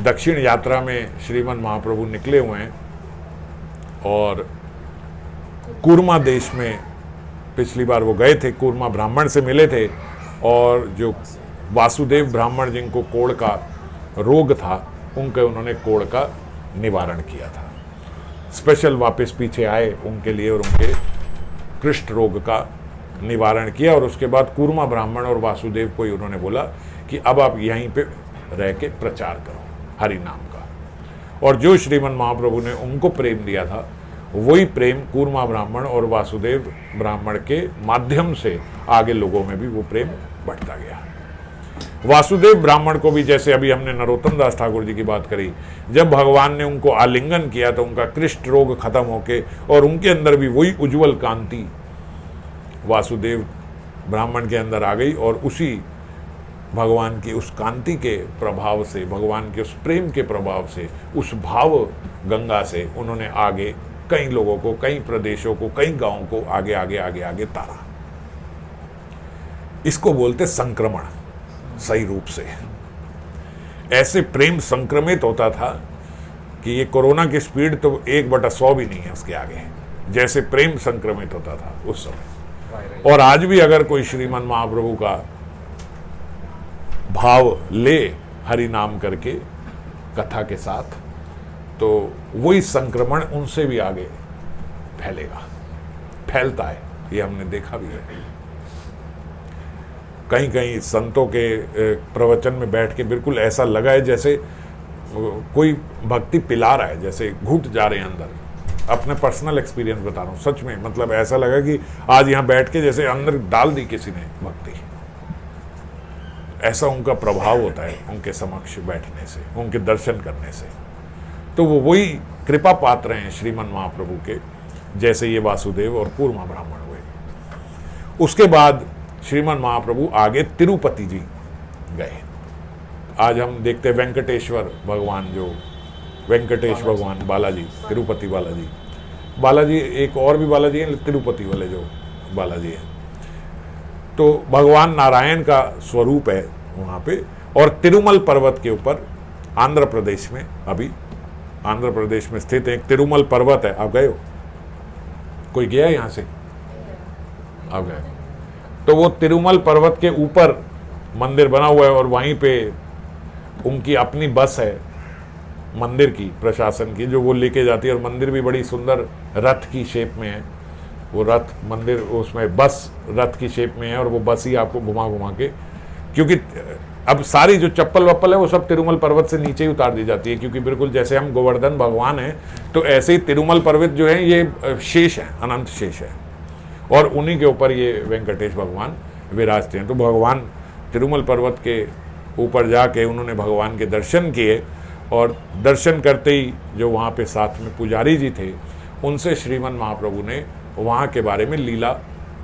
दक्षिण यात्रा में श्रीमन महाप्रभु निकले हुए हैं और कूर्मा देश में पिछली बार वो गए थे, कूर्मा ब्राह्मण से मिले थे, और जो वासुदेव ब्राह्मण जिनको कोढ़ का रोग था, उनके उन्होंने कोढ़ का निवारण किया था। स्पेशल वापस पीछे आए उनके लिए और उनके कृष्ण रोग का निवारण किया। और उसके बाद कूर्मा ब्राह्मण और वासुदेव को ही उन्होंने बोला कि अब आप यहीं पे रह के प्रचार करो हरि नाम का। और जो श्रीमन महाप्रभु ने उनको प्रेम दिया था, वही प्रेम कूर्मा ब्राह्मण और वासुदेव ब्राह्मण के माध्यम से आगे लोगों में भी वो प्रेम बढ़ता गया। वासुदेव ब्राह्मण को भी, जैसे अभी हमने नरोत्तम दास ठाकुर जी की बात करी, जब भगवान ने उनको आलिंगन किया तो उनका कृष्ण रोग खत्म होके और उनके अंदर भी वही उज्जवल कांति वासुदेव ब्राह्मण के अंदर आ गई। और उसी भगवान की उस कांति के प्रभाव से, भगवान के उस प्रेम के प्रभाव से, उस भाव गंगा से उन्होंने आगे कई लोगों को, कई प्रदेशों को, कई गांवों को आगे आगे आगे आगे तारा। इसको बोलते संक्रमण। सही रूप से ऐसे प्रेम संक्रमित होता था कि ये कोरोना की स्पीड तो 1/100 भी नहीं है उसके आगे, जैसे प्रेम संक्रमित होता था उस समय। और आज भी अगर कोई श्रीमन महाप्रभु का भाव ले हरि नाम करके कथा के साथ, तो वही संक्रमण उनसे भी आगे फैलेगा, फैलता है, ये हमने देखा भी है। कहीं कहीं संतों के प्रवचन में बैठ के बिल्कुल ऐसा लगा है जैसे कोई भक्ति पिला रहा है, जैसे घुट जा रहे हैं अंदर। अपने पर्सनल एक्सपीरियंस बता रहा हूँ, सच में, मतलब ऐसा लगा कि आज यहाँ बैठ के जैसे अंदर डाल दी किसी ने भक्ति। ऐसा उनका प्रभाव होता है उनके समक्ष बैठने से, उनके दर्शन करने से। तो वो वही कृपा पात्र हैं श्रीमन महाप्रभु के, जैसे ये वासुदेव और कूर्मा ब्राह्मण हुए। उसके बाद श्रीमन महाप्रभु आगे तिरुपति जी गए। आज हम देखते हैं वेंकटेश्वर भगवान, जो वेंकटेश भगवान बालाजी, तिरुपति बालाजी, बालाजी एक और भी बालाजी हैं, तिरुपति वाले जो बालाजी हैं, तो भगवान नारायण का स्वरूप है वहाँ पे। और तिरुमल पर्वत के ऊपर आंध्र प्रदेश में, अभी आंध्र प्रदेश में स्थित एक तिरुमल पर्वत है। आप गए हो? कोई गया यहाँ से? आप गए? तो वो तिरुमल पर्वत के ऊपर मंदिर बना हुआ है और वहीं पे उनकी अपनी बस है मंदिर की, प्रशासन की, जो वो लेके जाती है। और मंदिर भी बड़ी सुंदर रथ की शेप में है। वो रथ मंदिर, उसमें बस रथ की शेप में है और वो बस ही आपको घुमा घुमा के, क्योंकि अब सारी जो चप्पल वप्पल है वो सब तिरुमल पर्वत से नीचे ही उतार दी जाती है, क्योंकि बिल्कुल जैसे हम गोवर्धन भगवान हैं, तो ऐसे ही तिरुमल पर्वत जो है ये शेष है, अनंत शेष है, और उन्हीं के ऊपर ये वेंकटेश भगवान विराजते हैं। तो भगवान तिरुमल पर्वत के ऊपर जाके उन्होंने भगवान के दर्शन किए, और दर्शन करते ही जो वहाँ पे साथ में पुजारी जी थे, उनसे श्रीमन महाप्रभु ने वहाँ के बारे में लीला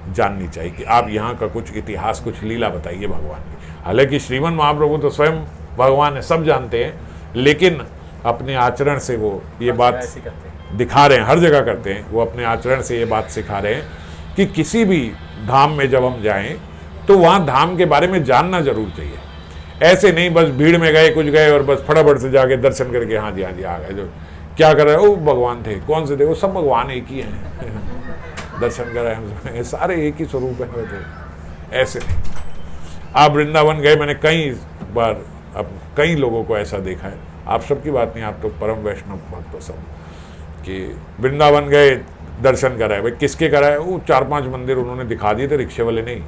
जाननी चाहिए कि आप यहाँ का कुछ इतिहास, कुछ लीला बताइए भगवान की। हालांकि श्रीमन महाप्रभु तो स्वयं भगवान है, सब जानते हैं, लेकिन अपने आचरण से वो ये बात दिखा रहे हैं, हर जगह करते हैं, वो अपने आचरण से ये बात सिखा रहे हैं कि किसी भी धाम में जब हम जाएं तो वहाँ धाम के बारे में जानना जरूर चाहिए। ऐसे नहीं बस भीड़ में गए, कुछ गए और बस फटाफट से जाके दर्शन करके हाँ जी आ गए। जो क्या कर रहे हो? भगवान थे। कौन से थे? वो सब भगवान एक ही हैं। दर्शन कराए हम, सारे एक ही स्वरूप है। थे ऐसे नहीं। आप वृंदावन गए, मैंने कई बार अब कई लोगों को ऐसा देखा है, आप सबकी बात नहीं, आप तो परम वैष्णव भक्त हो सब, कि वृंदावन गए, दर्शन कराए। भाई किसके कराए? वो 4-5 मंदिर उन्होंने दिखा दिए थे, रिक्शे वाले नहीं।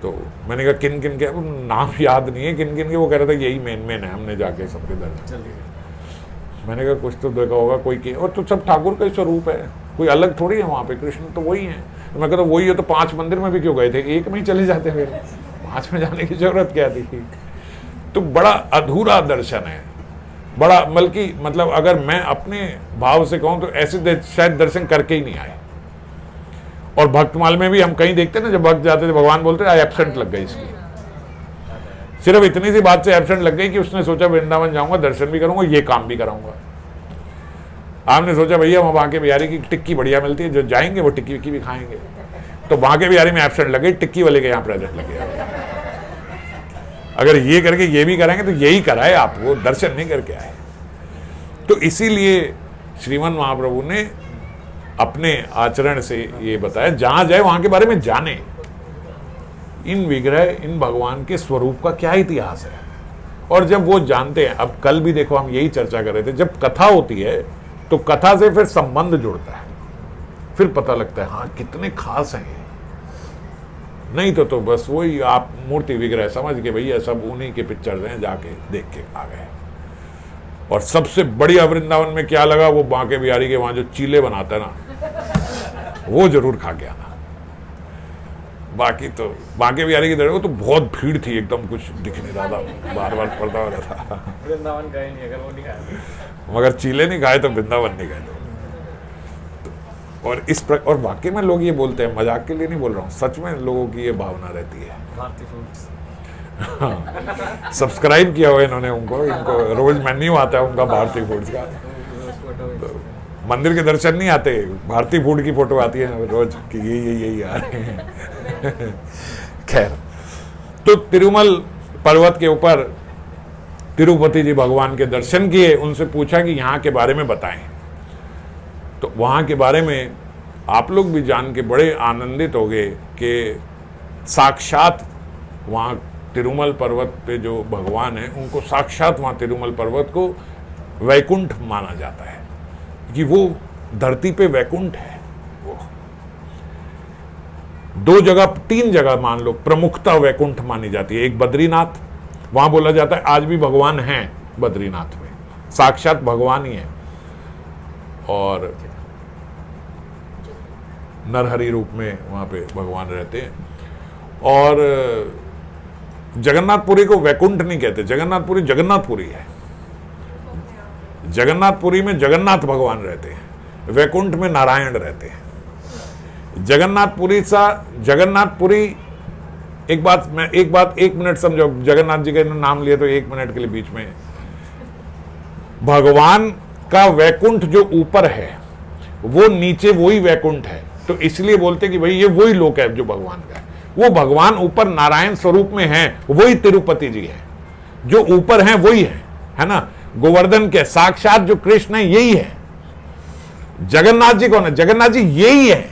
तो मैंने कहा किन किन के, नाम याद नहीं है किन किन के। वो कह रहे थे यही मेन है, हमने जाके सबके दर्शन। मैंने कहा कुछ तो देखा होगा कोई के, और तो सब ठाकुर का ही स्वरूप है, कोई अलग थोड़ी है वहाँ पे, कृष्ण तो वही है। तो मैं कहता वही है तो 5 मंदिर में भी क्यों गए थे? एक में ही चले जाते, फिर 5 में जाने की जरूरत क्या थी? तो बड़ा अधूरा दर्शन है, बड़ा बल्कि मतलब अगर मैं अपने भाव से कहूँ तो ऐसे शायद दर्शन करके ही नहीं आए। और भक्तमाल में भी हम कहीं देखते ना, जब भक्त जाते थे भगवान बोलते थे एब्सेंट लग गई इसकी। सिर्फ इतनी सी बात से एब्सेंट लग गई कि उसने सोचा वृंदावन जाऊंगा, दर्शन भी करूंगा, ये काम भी कराऊंगा। आपने सोचा भैया वहाँ बांके बिहारी की टिक्की बढ़िया मिलती है, जो जाएंगे वो टिक्की विक्की भी खाएंगे। तो बांके बिहारी में एब्सेंट लग गई, टिक्की वाले के यहाँ प्रेजेंट लग गया। अगर ये करके ये भी कराएंगे तो यही कराए, आप वो दर्शन नहीं करके आए। तो इसीलिए श्रीमन महाप्रभु ने अपने आचरण से ये बताया, जहां जाए वहां के बारे में जाने, इन विग्रह, इन भगवान के स्वरूप का क्या इतिहास है, और जब वो जानते हैं, अब कल भी देखो हम यही चर्चा कर रहे थे, जब कथा होती है तो कथा से फिर संबंध जुड़ता है, फिर पता लगता है हाँ कितने खास हैं ये। नहीं तो बस वही आप मूर्ति विग्रह समझ के भैया सब उन्हीं के पिक्चर्स हैं, जाके देख के आ गए। और सबसे बढ़िया वृंदावन में क्या लगा, वो बांके बिहारी के वहां जो चीले बनाता है ना, वो जरूर खा के आना। बाकी तो बांके बिहारी की तरह तो बहुत भीड़ थी, एकदम कुछ दिख नहीं रहा था, बार बार पड़ता हो रहा था। वृंदावन गए नहीं, अगर वो नहीं खाए मगर चीले नहीं खाए तो वृंदावन नहीं गए। और और वाकई में लोग ये बोलते हैं, मजाक के लिए नहीं बोल रहा हूँ, सच में लोगों की ये भावना रहती है। भारती फूड्स सब्सक्राइब किया हुआ इन्होंने, इनको रोज मेन्यू आता है उनका भारती फूड्स का। तो मंदिर के दर्शन नहीं आते, भारती फूड की फोटो आती है रोज कि यही आ रहे हैं। खैर, तो तिरुमल पर्वत के ऊपर तिरुपति जी भगवान के दर्शन किए, उनसे पूछा कि यहाँ के बारे में बताएं। तो वहाँ के बारे में आप लोग भी जान के बड़े आनंदित हो गए कि साक्षात वहाँ तिरुमल पर्वत पे जो भगवान है, उनको साक्षात वहाँ तिरुमल पर्वत को वैकुंठ माना जाता है, कि वो धरती पे वैकुंठ है। वो 2 जगह 3 जगह मान लो प्रमुखता वैकुंठ मानी जाती है। एक बद्रीनाथ, वहां बोला जाता है आज भी भगवान हैं बद्रीनाथ में, साक्षात भगवान ही है, और नरहरि रूप में वहां पे भगवान रहते हैं। और जगन्नाथपुरी को वैकुंठ नहीं कहते, जगन्नाथपुरी जगन्नाथपुरी है। जगन्नाथपुरी में जगन्नाथ भगवान रहते हैं, वैकुंठ में नारायण रहते हैं। जगन्नाथपुरी एक मिनट समझो, जगन्नाथ जी का नाम लिया तो 1 मिनट के लिए बीच में, भगवान का वैकुंठ जो ऊपर है वो नीचे वही वैकुंठ है, तो इसलिए बोलते कि भाई ये वही लोक है जो भगवान का है। वो भगवान ऊपर नारायण स्वरूप में है, वही तिरुपति जी है, जो ऊपर है वही है ना। गोवर्धन के साक्षात जो कृष्ण है यही है। जगन्नाथ जी कौन है? जगन्नाथ जी यही है,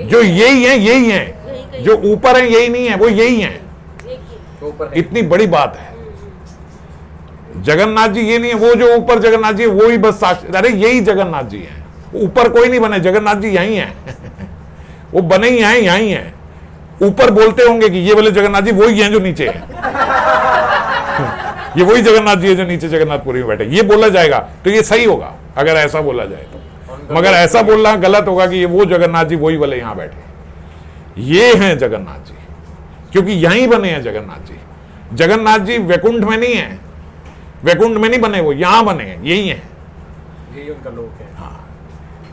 जो यही है, जो ऊपर है यही नहीं है, वो यही है। इतनी बड़ी बात है। जगन्नाथ जी ये नहीं है, वो जो ऊपर जगन्नाथ जी है वो ही बस साक्षात, अरे यही जगन्नाथ जी है, ऊपर कोई नहीं बने, जगन्नाथ जी यही है। वो बने ही हैं, यही है। ऊपर बोलते होंगे कि ये वाले जगन्नाथ जी वही हैं जो नीचे है। ये वही जगन्नाथ जी है जो नीचे जगन्नाथपुरी में बैठे, ये बोला जाएगा तो ये सही होगा अगर ऐसा बोला जाए तो। मगर ऐसा बोलना गलत होगा कि ये वो जगन्नाथ जी वही वाले यहां बैठे। ये हैं जगन्नाथ जी, क्योंकि यहीं बने हैं जगन्नाथ जी। जगन्नाथ जी वैकुंठ में नहीं है, वैकुंठ में नहीं बने, वो यहां बने हैं, यही है, यही उनका लोक है। हाँ,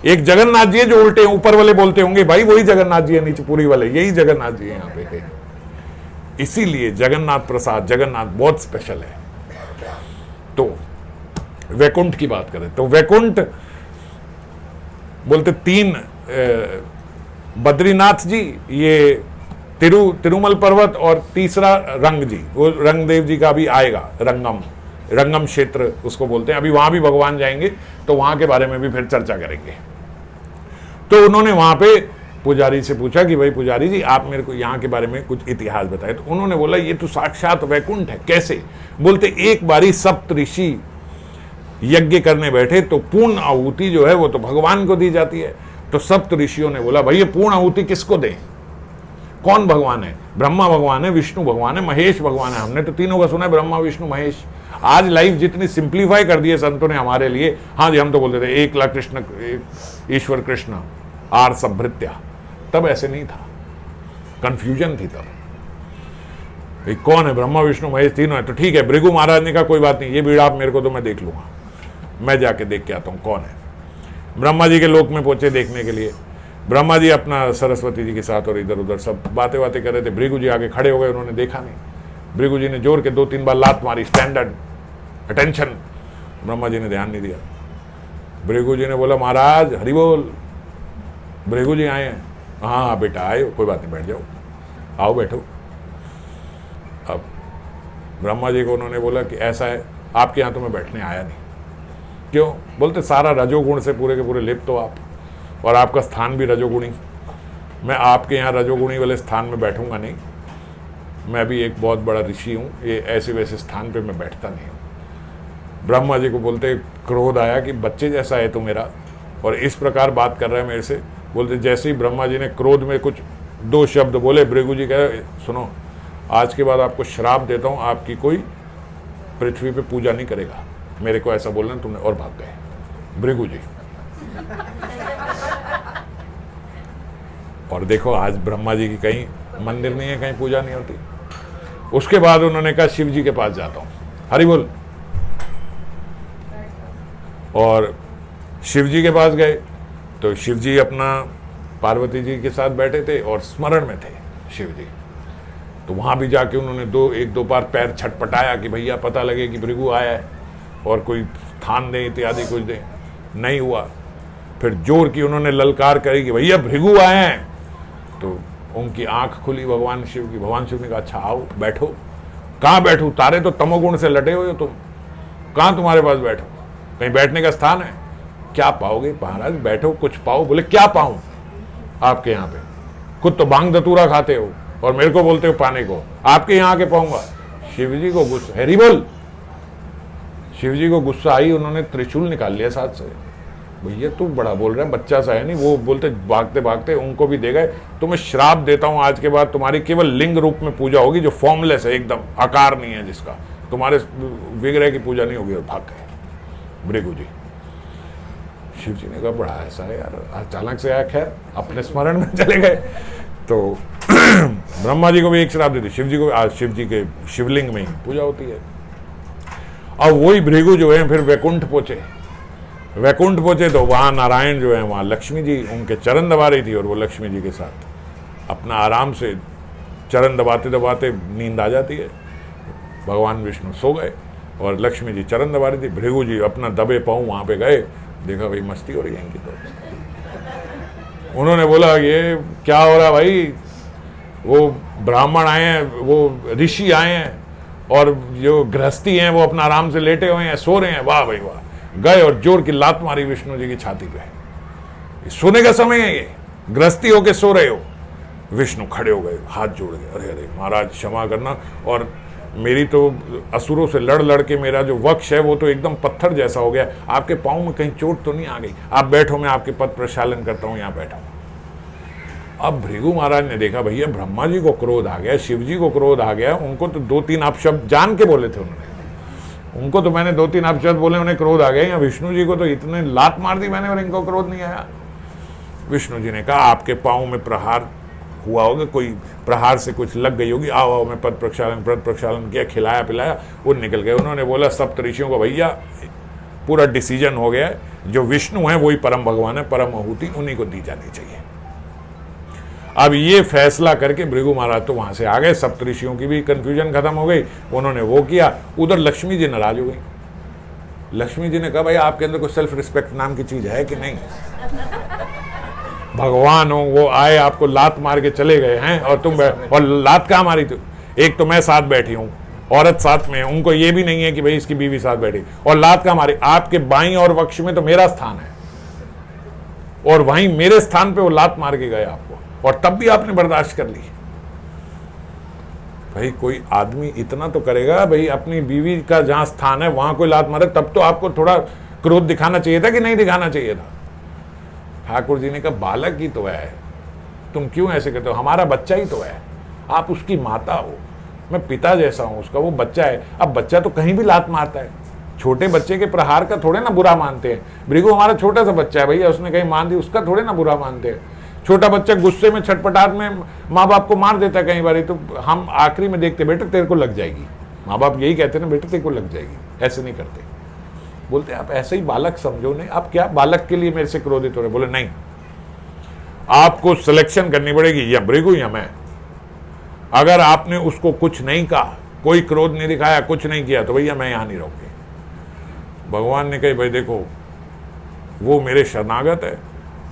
एक जगन्नाथ जी है जो उल्टे ऊपर वाले बोलते होंगे भाई वही जगन्नाथ जी है, नीचे पूरी वाले यही जगन्नाथ जी है यहाँ पे। इसीलिए जगन्नाथ प्रसाद, जगन्नाथ बहुत स्पेशल है। तो वैकुंठ की बात करें तो वैकुंठ बोलते 3, बद्रीनाथ जी, ये तिरुमल पर्वत, और तीसरा रंग जी, वो रंगदेव जी का भी आएगा, रंगम क्षेत्र उसको बोलते हैं। अभी वहां भी भगवान जाएंगे तो वहां के बारे में भी फिर चर्चा करेंगे। तो उन्होंने वहां पे पुजारी से पूछा कि भाई पुजारी जी आप मेरे को यहाँ के बारे में कुछ इतिहास बताए। तो उन्होंने बोला ये तो साक्षात वैकुंठ है। कैसे? बोलते एक बारी सप्त ऋषि यज्ञ करने बैठे तो पूर्ण आहुति जो है वो तो भगवान को दी जाती है। तो सप्त ऋषियों ने बोला भाई ये पूर्ण आहुति किसको दें? कौन भगवान है? ब्रह्मा भगवान है, विष्णु भगवान है, महेश भगवान है। हमने तो तीनों का सुना है, ब्रह्मा विष्णु महेश। आज लाइफ जितनी सिंप्लीफाई कर दी है संतों ने हमारे लिए। हाँ जी, हम तो बोलते थे 1 लाख कृष्ण, ईश्वर कृष्ण आर संभृत्या। तब ऐसे नहीं था, कंफ्यूजन थी तब। कौन है? ब्रह्मा विष्णु महेश तीनों है। तो ठीक है, भृगु महाराज ने कहा कोई बात नहीं, ये भीड़ आप मेरे को तो मैं देख लूंगा, मैं जाके देख के आता हूं कौन है। ब्रह्मा जी के लोक में पहुंचे देखने के लिए। ब्रह्मा जी अपना सरस्वती जी के साथ और इधर उधर सब बातें कर रहे थे। भृगु जी आगे खड़े हो गए, उन्होंने देखा नहीं। भृगु जी ने जोर के 2-3 बार लात मारी, स्टैंडर्ड अटेंशन। ब्रह्मा जी ने ध्यान नहीं दिया। भृगु जी ने बोला महाराज हरि बोल। भृगु जी आए हैं। हाँ बेटा आए, कोई बात नहीं, बैठ जाओ, आओ बैठो। अब ब्रह्मा जी को उन्होंने बोला कि ऐसा है, आपके यहाँ तो मैं बैठने आया नहीं। क्यों? बोलते सारा रजोगुण से पूरे के पूरे लिप्त हो आप, और आपका स्थान भी रजोगुणी। मैं आपके यहाँ रजोगुणी वाले स्थान में बैठूंगा नहीं। मैं भी एक बहुत बड़ा ऋषि हूँ, ये ऐसे वैसे स्थान पे मैं बैठता नहीं हूँ। ब्रह्मा जी को बोलते क्रोध आया कि बच्चे जैसा है तो मेरा, और इस प्रकार बात कर रहा है मेरे से। बोलते जैसे ही ब्रह्मा जी ने क्रोध में कुछ 2 शब्द बोले, भृगु जी कह सुनो, आज के बाद आपको श्राप देता हूँ, आपकी कोई पृथ्वी पे पूजा नहीं करेगा, मेरे को ऐसा बोलना तुमने, और भाग गए भृगु जी। और देखो आज ब्रह्मा जी की कहीं मंदिर नहीं है, कहीं पूजा नहीं होती। उसके बाद उन्होंने कहा शिव जी के पास जाता हूं, हरि बोल। और शिव जी के पास गए तो शिव जी अपना पार्वती जी के साथ बैठे थे और स्मरण में थे शिव जी। तो वहां भी जाके उन्होंने एक दो बार पैर छटपटाया कि भैया पता लगे कि भृगु आया है और कोई स्थान दे इत्यादि कुछ दे, नहीं हुआ। फिर जोर की उन्होंने ललकार करी कि भैया भृगु आए हैं। तो उनकी आंख खुली भगवान शिव की। भगवान शिव ने कहा अच्छा आओ बैठो। कहाँ बैठूं, तारे तो तमोगुण से लटे हुए हो तुम, कहाँ तुम्हारे पास बैठो, कहीं बैठने का स्थान है? क्या पाओगे महाराज, बैठो कुछ पाओ। बोले क्या पाऊं आपके यहाँ पे, खुद तो भांग धतूरा खाते हो और मेरे को बोलते हो पाने को, आपके यहाँ आके पाऊंगा। शिव जी को गुस्सा, हरि बोल। शिव जी को गुस्सा आई, उन्होंने त्रिशूल निकाल लिया साथ से। भैया तू बड़ा बोल रहा है, बच्चा सा है नहीं। वो बोलते भागते भागते उनको भी दे गए, तुम्हें श्राप देता हूं, आज के बाद तुम्हारी केवल लिंग रूप में पूजा होगी, जो फॉर्मलेस है, एकदम आकार नहीं है जिसका, तुम्हारे विग्रह की पूजा नहीं होगी। और भाग गए भृगु जी। शिव जी ने कहा बड़ा ऐसा है यार, अचानक से आया, खैर अपने स्मरण में चले गए। तो ब्रह्मा जी को भी एक श्राप दी थी, शिव जी को आज शिव जी के शिवलिंग में ही पूजा होती है। अब वही भृगु जो है फिर वैकुंठ पहुंचे तो वहां नारायण जो है, वहां लक्ष्मी जी उनके चरण दबा रही थी और वो लक्ष्मी जी के साथ अपना आराम से चरण दबाते दबाते नींद आ जाती है। भगवान विष्णु सो गए और लक्ष्मी जी चरण दबा रही थी। भृगु जी अपना दबे पांव वहां पे गए, देखा भाई मस्ती हो रही है इनकी। तो उन्होंने बोला ये क्या हो रहा भाई, वो ब्राह्मण आए हैं, वो ऋषि आए हैं और जो गृहस्थी हैं वो अपना आराम से लेटे हुए हैं, सो रहे हैं। वाह भाई वाह। गए और जोर की लात मारी विष्णु जी की छाती पे। सोने का समय है, ये गृहस्थी होके सो रहे हो। विष्णु खड़े हो गए, हाथ जोड़ गए, अरे अरे महाराज क्षमा करना, और मेरी तो असुरों से लड़ के मेरा जो वक्ष है वो तो एकदम पत्थर जैसा हो गया, आपके पाँव में कहीं चोट तो नहीं आ गई? आप बैठो, मैं आपके पद प्रक्षालन करता हूँ, यहाँ बैठा। अब भृगु महाराज ने देखा भैया ब्रह्मा जी को क्रोध आ गया, शिव जी को क्रोध आ गया, उनको तो 2-3 अपशब्द जान के बोले थे उन्होंने, उनको तो मैंने 2-3 अपशब्द बोले, उन्हें क्रोध आ गया। या विष्णु जी को तो इतने लात मार दी मैंने और इनको क्रोध नहीं आया। विष्णु जी ने कहा आपके पाँव में प्रहार हुआ होगा, कोई प्रहार से कुछ लग गई होगी, आओ आओ। मैं पद प्रक्षालन किया, खिलाया पिलाया, वो निकल गए। उन्होंने बोला सप्त ऋषियों को भैया पूरा डिसीजन हो गया है, जो विष्णु है वही परम भगवान है, परम आहुति उन्हीं को दी जानी चाहिए। अब ये फैसला करके भृगु महाराज तो वहां से आ गए, सप्त ऋषियों की भी कंफ्यूजन खत्म हो गई, उन्होंने वो किया। उधर लक्ष्मी जी नाराज हो गई। लक्ष्मी जी ने कहा भाई आपके अंदर कोई सेल्फ रिस्पेक्ट नाम की चीज है कि नहीं? भगवान हो, वो आए आपको लात मार के चले गए हैं और तुम और लात कहाँ मारी थी? एक तो मैं साथ बैठी हूँ, औरत साथ में, उनको ये भी नहीं है कि भाई इसकी बीवी साथ बैठी, और लात कहाँ मारी? आपके बाईं और वक्ष में तो मेरा स्थान है और वहीं मेरे स्थान पे वो लात मार के गए आपको, और तब भी आपने बर्दाश्त कर ली। भाई कोई आदमी इतना तो करेगा, भाई अपनी बीवी का जहां स्थान है वहां कोई लात मारे, तब तो आपको थोड़ा क्रोध दिखाना चाहिए था कि नहीं दिखाना चाहिए था? ठाकुर जी ने कहा बालक ही तो है, तुम क्यों ऐसे कहते हो? हमारा बच्चा ही तो है, आप उसकी माता हो, मैं पिता जैसा हूं उसका, वो बच्चा है। अब बच्चा तो कहीं भी लात मारता है, छोटे बच्चे के प्रहार का थोड़े ना बुरा मानते हैं। भृगु हमारा छोटा सा बच्चा है भैया, उसने कहीं मान दी, उसका थोड़े ना बुरा मानते हैं। छोटा बच्चा गुस्से में छटपटाहट में माँ बाप को मार देता है कई बार, तो हम आखिरी में देखते बेटे तेरे को लग जाएगी, माँ बाप यही कहते ना बेटे तेरे को लग जाएगी, ऐसे नहीं करते। बोलते आप ऐसे ही बालक समझो, नहीं आप क्या बालक के लिए मेरे से क्रोधित हो रहे? बोले नहीं, आपको सिलेक्शन करनी पड़ेगी, या भृगु या मैं। अगर आपने उसको कुछ नहीं कहा, कोई क्रोध नहीं दिखाया, कुछ नहीं किया, तो भैया मैं यहां नहीं रहूंगी। भगवान ने कही भाई देखो वो मेरे शरणागत है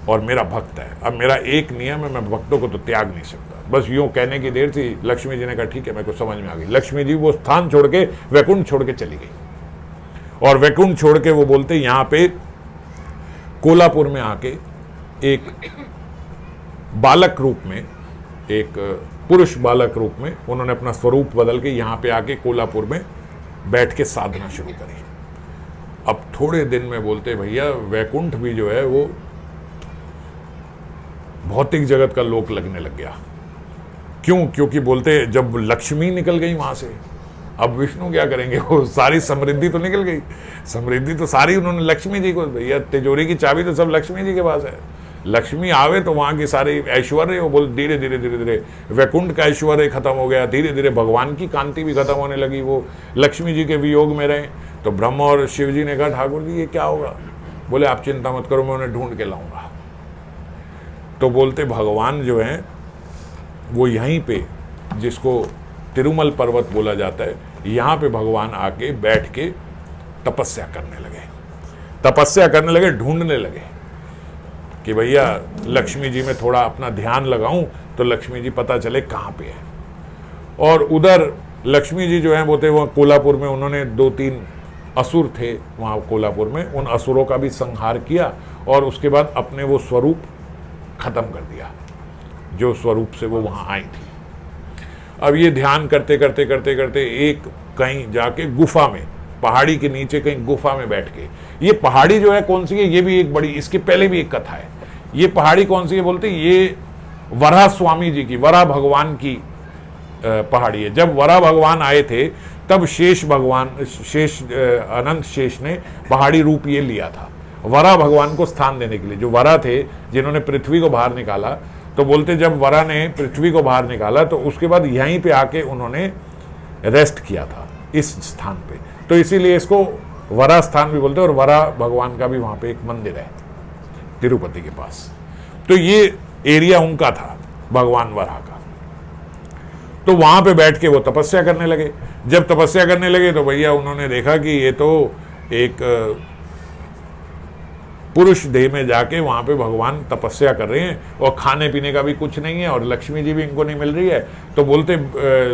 और मेरा भक्त है, अब मेरा एक नियम है, मैं भक्तों को तो त्याग नहीं सकता। बस यूं कहने की देर थी, लक्ष्मी जी ने कहा ठीक है, मेरे को समझ में आ गई। लक्ष्मी जी वो स्थान छोड़ के वैकुंठ छोड़ के चली गई, और वैकुंठ छोड़ के वो बोलते यहाँ पे कोल्हापुर में आके एक बालक रूप में एक पुरुष बालक रूप में उन्होंने अपना स्वरूप बदल के यहाँ पे आके कोल्हापुर में बैठ के साधना शुरू करी। अब थोड़े दिन में बोलते भैया वैकुंठ भी जो है वो भौतिक जगत का लोक लगने लग गया। क्यों? क्योंकि बोलते जब लक्ष्मी निकल गई वहां से, अब विष्णु क्या करेंगे? वो सारी समृद्धि तो निकल गई, समृद्धि तो सारी उन्होंने लक्ष्मी जी को, भैया तिजोरी की चाबी तो सब लक्ष्मी जी के पास है। लक्ष्मी आवे तो वहां की सारी ऐश्वर्य, वो बोल धीरे धीरे धीरे धीरे वैकुंठ का ऐश्वर्य खत्म हो गया, धीरे धीरे भगवान की कांति भी खत्म होने लगी, वो लक्ष्मी जी के वियोग में रहे। तो ब्रह्मा और शिव जी ने कहा ठाकुर जी ये क्या होगा? बोले आप चिंता मत करो, मैं उन्हें ढूंढ के लाऊंगा। तो बोलते भगवान जो है वो यहीं पे, जिसको तिरुमल पर्वत बोला जाता है, यहाँ पे भगवान आके बैठ के तपस्या करने लगे, तपस्या करने लगे, ढूंढने लगे कि भैया लक्ष्मी जी में थोड़ा अपना ध्यान लगाऊं तो लक्ष्मी जी पता चले कहाँ पे है। और उधर लक्ष्मी जी जो है वो थे, वहाँ कोल्हापुर में उन्होंने 2-3 असुर थे वहाँ कोल्हापुर में, उन असुरों का भी संहार किया और उसके बाद अपने वो स्वरूप खत्म कर दिया जो स्वरूप से वो वहाँ आई थी। अब ये ध्यान करते करते करते करते एक कहीं जाके गुफा में, पहाड़ी के नीचे कहीं गुफा में बैठ के, ये पहाड़ी जो है कौन सी है ये भी एक बड़ी, इसके पहले भी एक कथा है। ये पहाड़ी कौन सी है बोलते, ये वराह स्वामी जी की, वराह भगवान की पहाड़ी है। जब वराह भगवान आए थे तब शेष भगवान, शेष अनंत शेष ने पहाड़ी रूप ये लिया था वराह भगवान को स्थान देने के लिए। जो वराह थे जिन्होंने पृथ्वी को बाहर निकाला, तो बोलते जब वराह ने पृथ्वी को बाहर निकाला तो उसके बाद यहीं पे आके उन्होंने रेस्ट किया था इस स्थान पे, तो इसीलिए इसको वराह स्थान भी बोलते हैं। और वराह भगवान का भी वहां पे एक मंदिर है तिरुपति के पास। तो ये एरिया उनका था भगवान वराह का। तो वहां पे बैठ के वो तपस्या करने लगे। जब तपस्या करने लगे तो भैया उन्होंने देखा कि ये तो एक पुरुष देह में जाके वहां पे भगवान तपस्या कर रहे हैं और खाने पीने का भी कुछ नहीं है और लक्ष्मी जी भी इनको नहीं मिल रही है। तो बोलते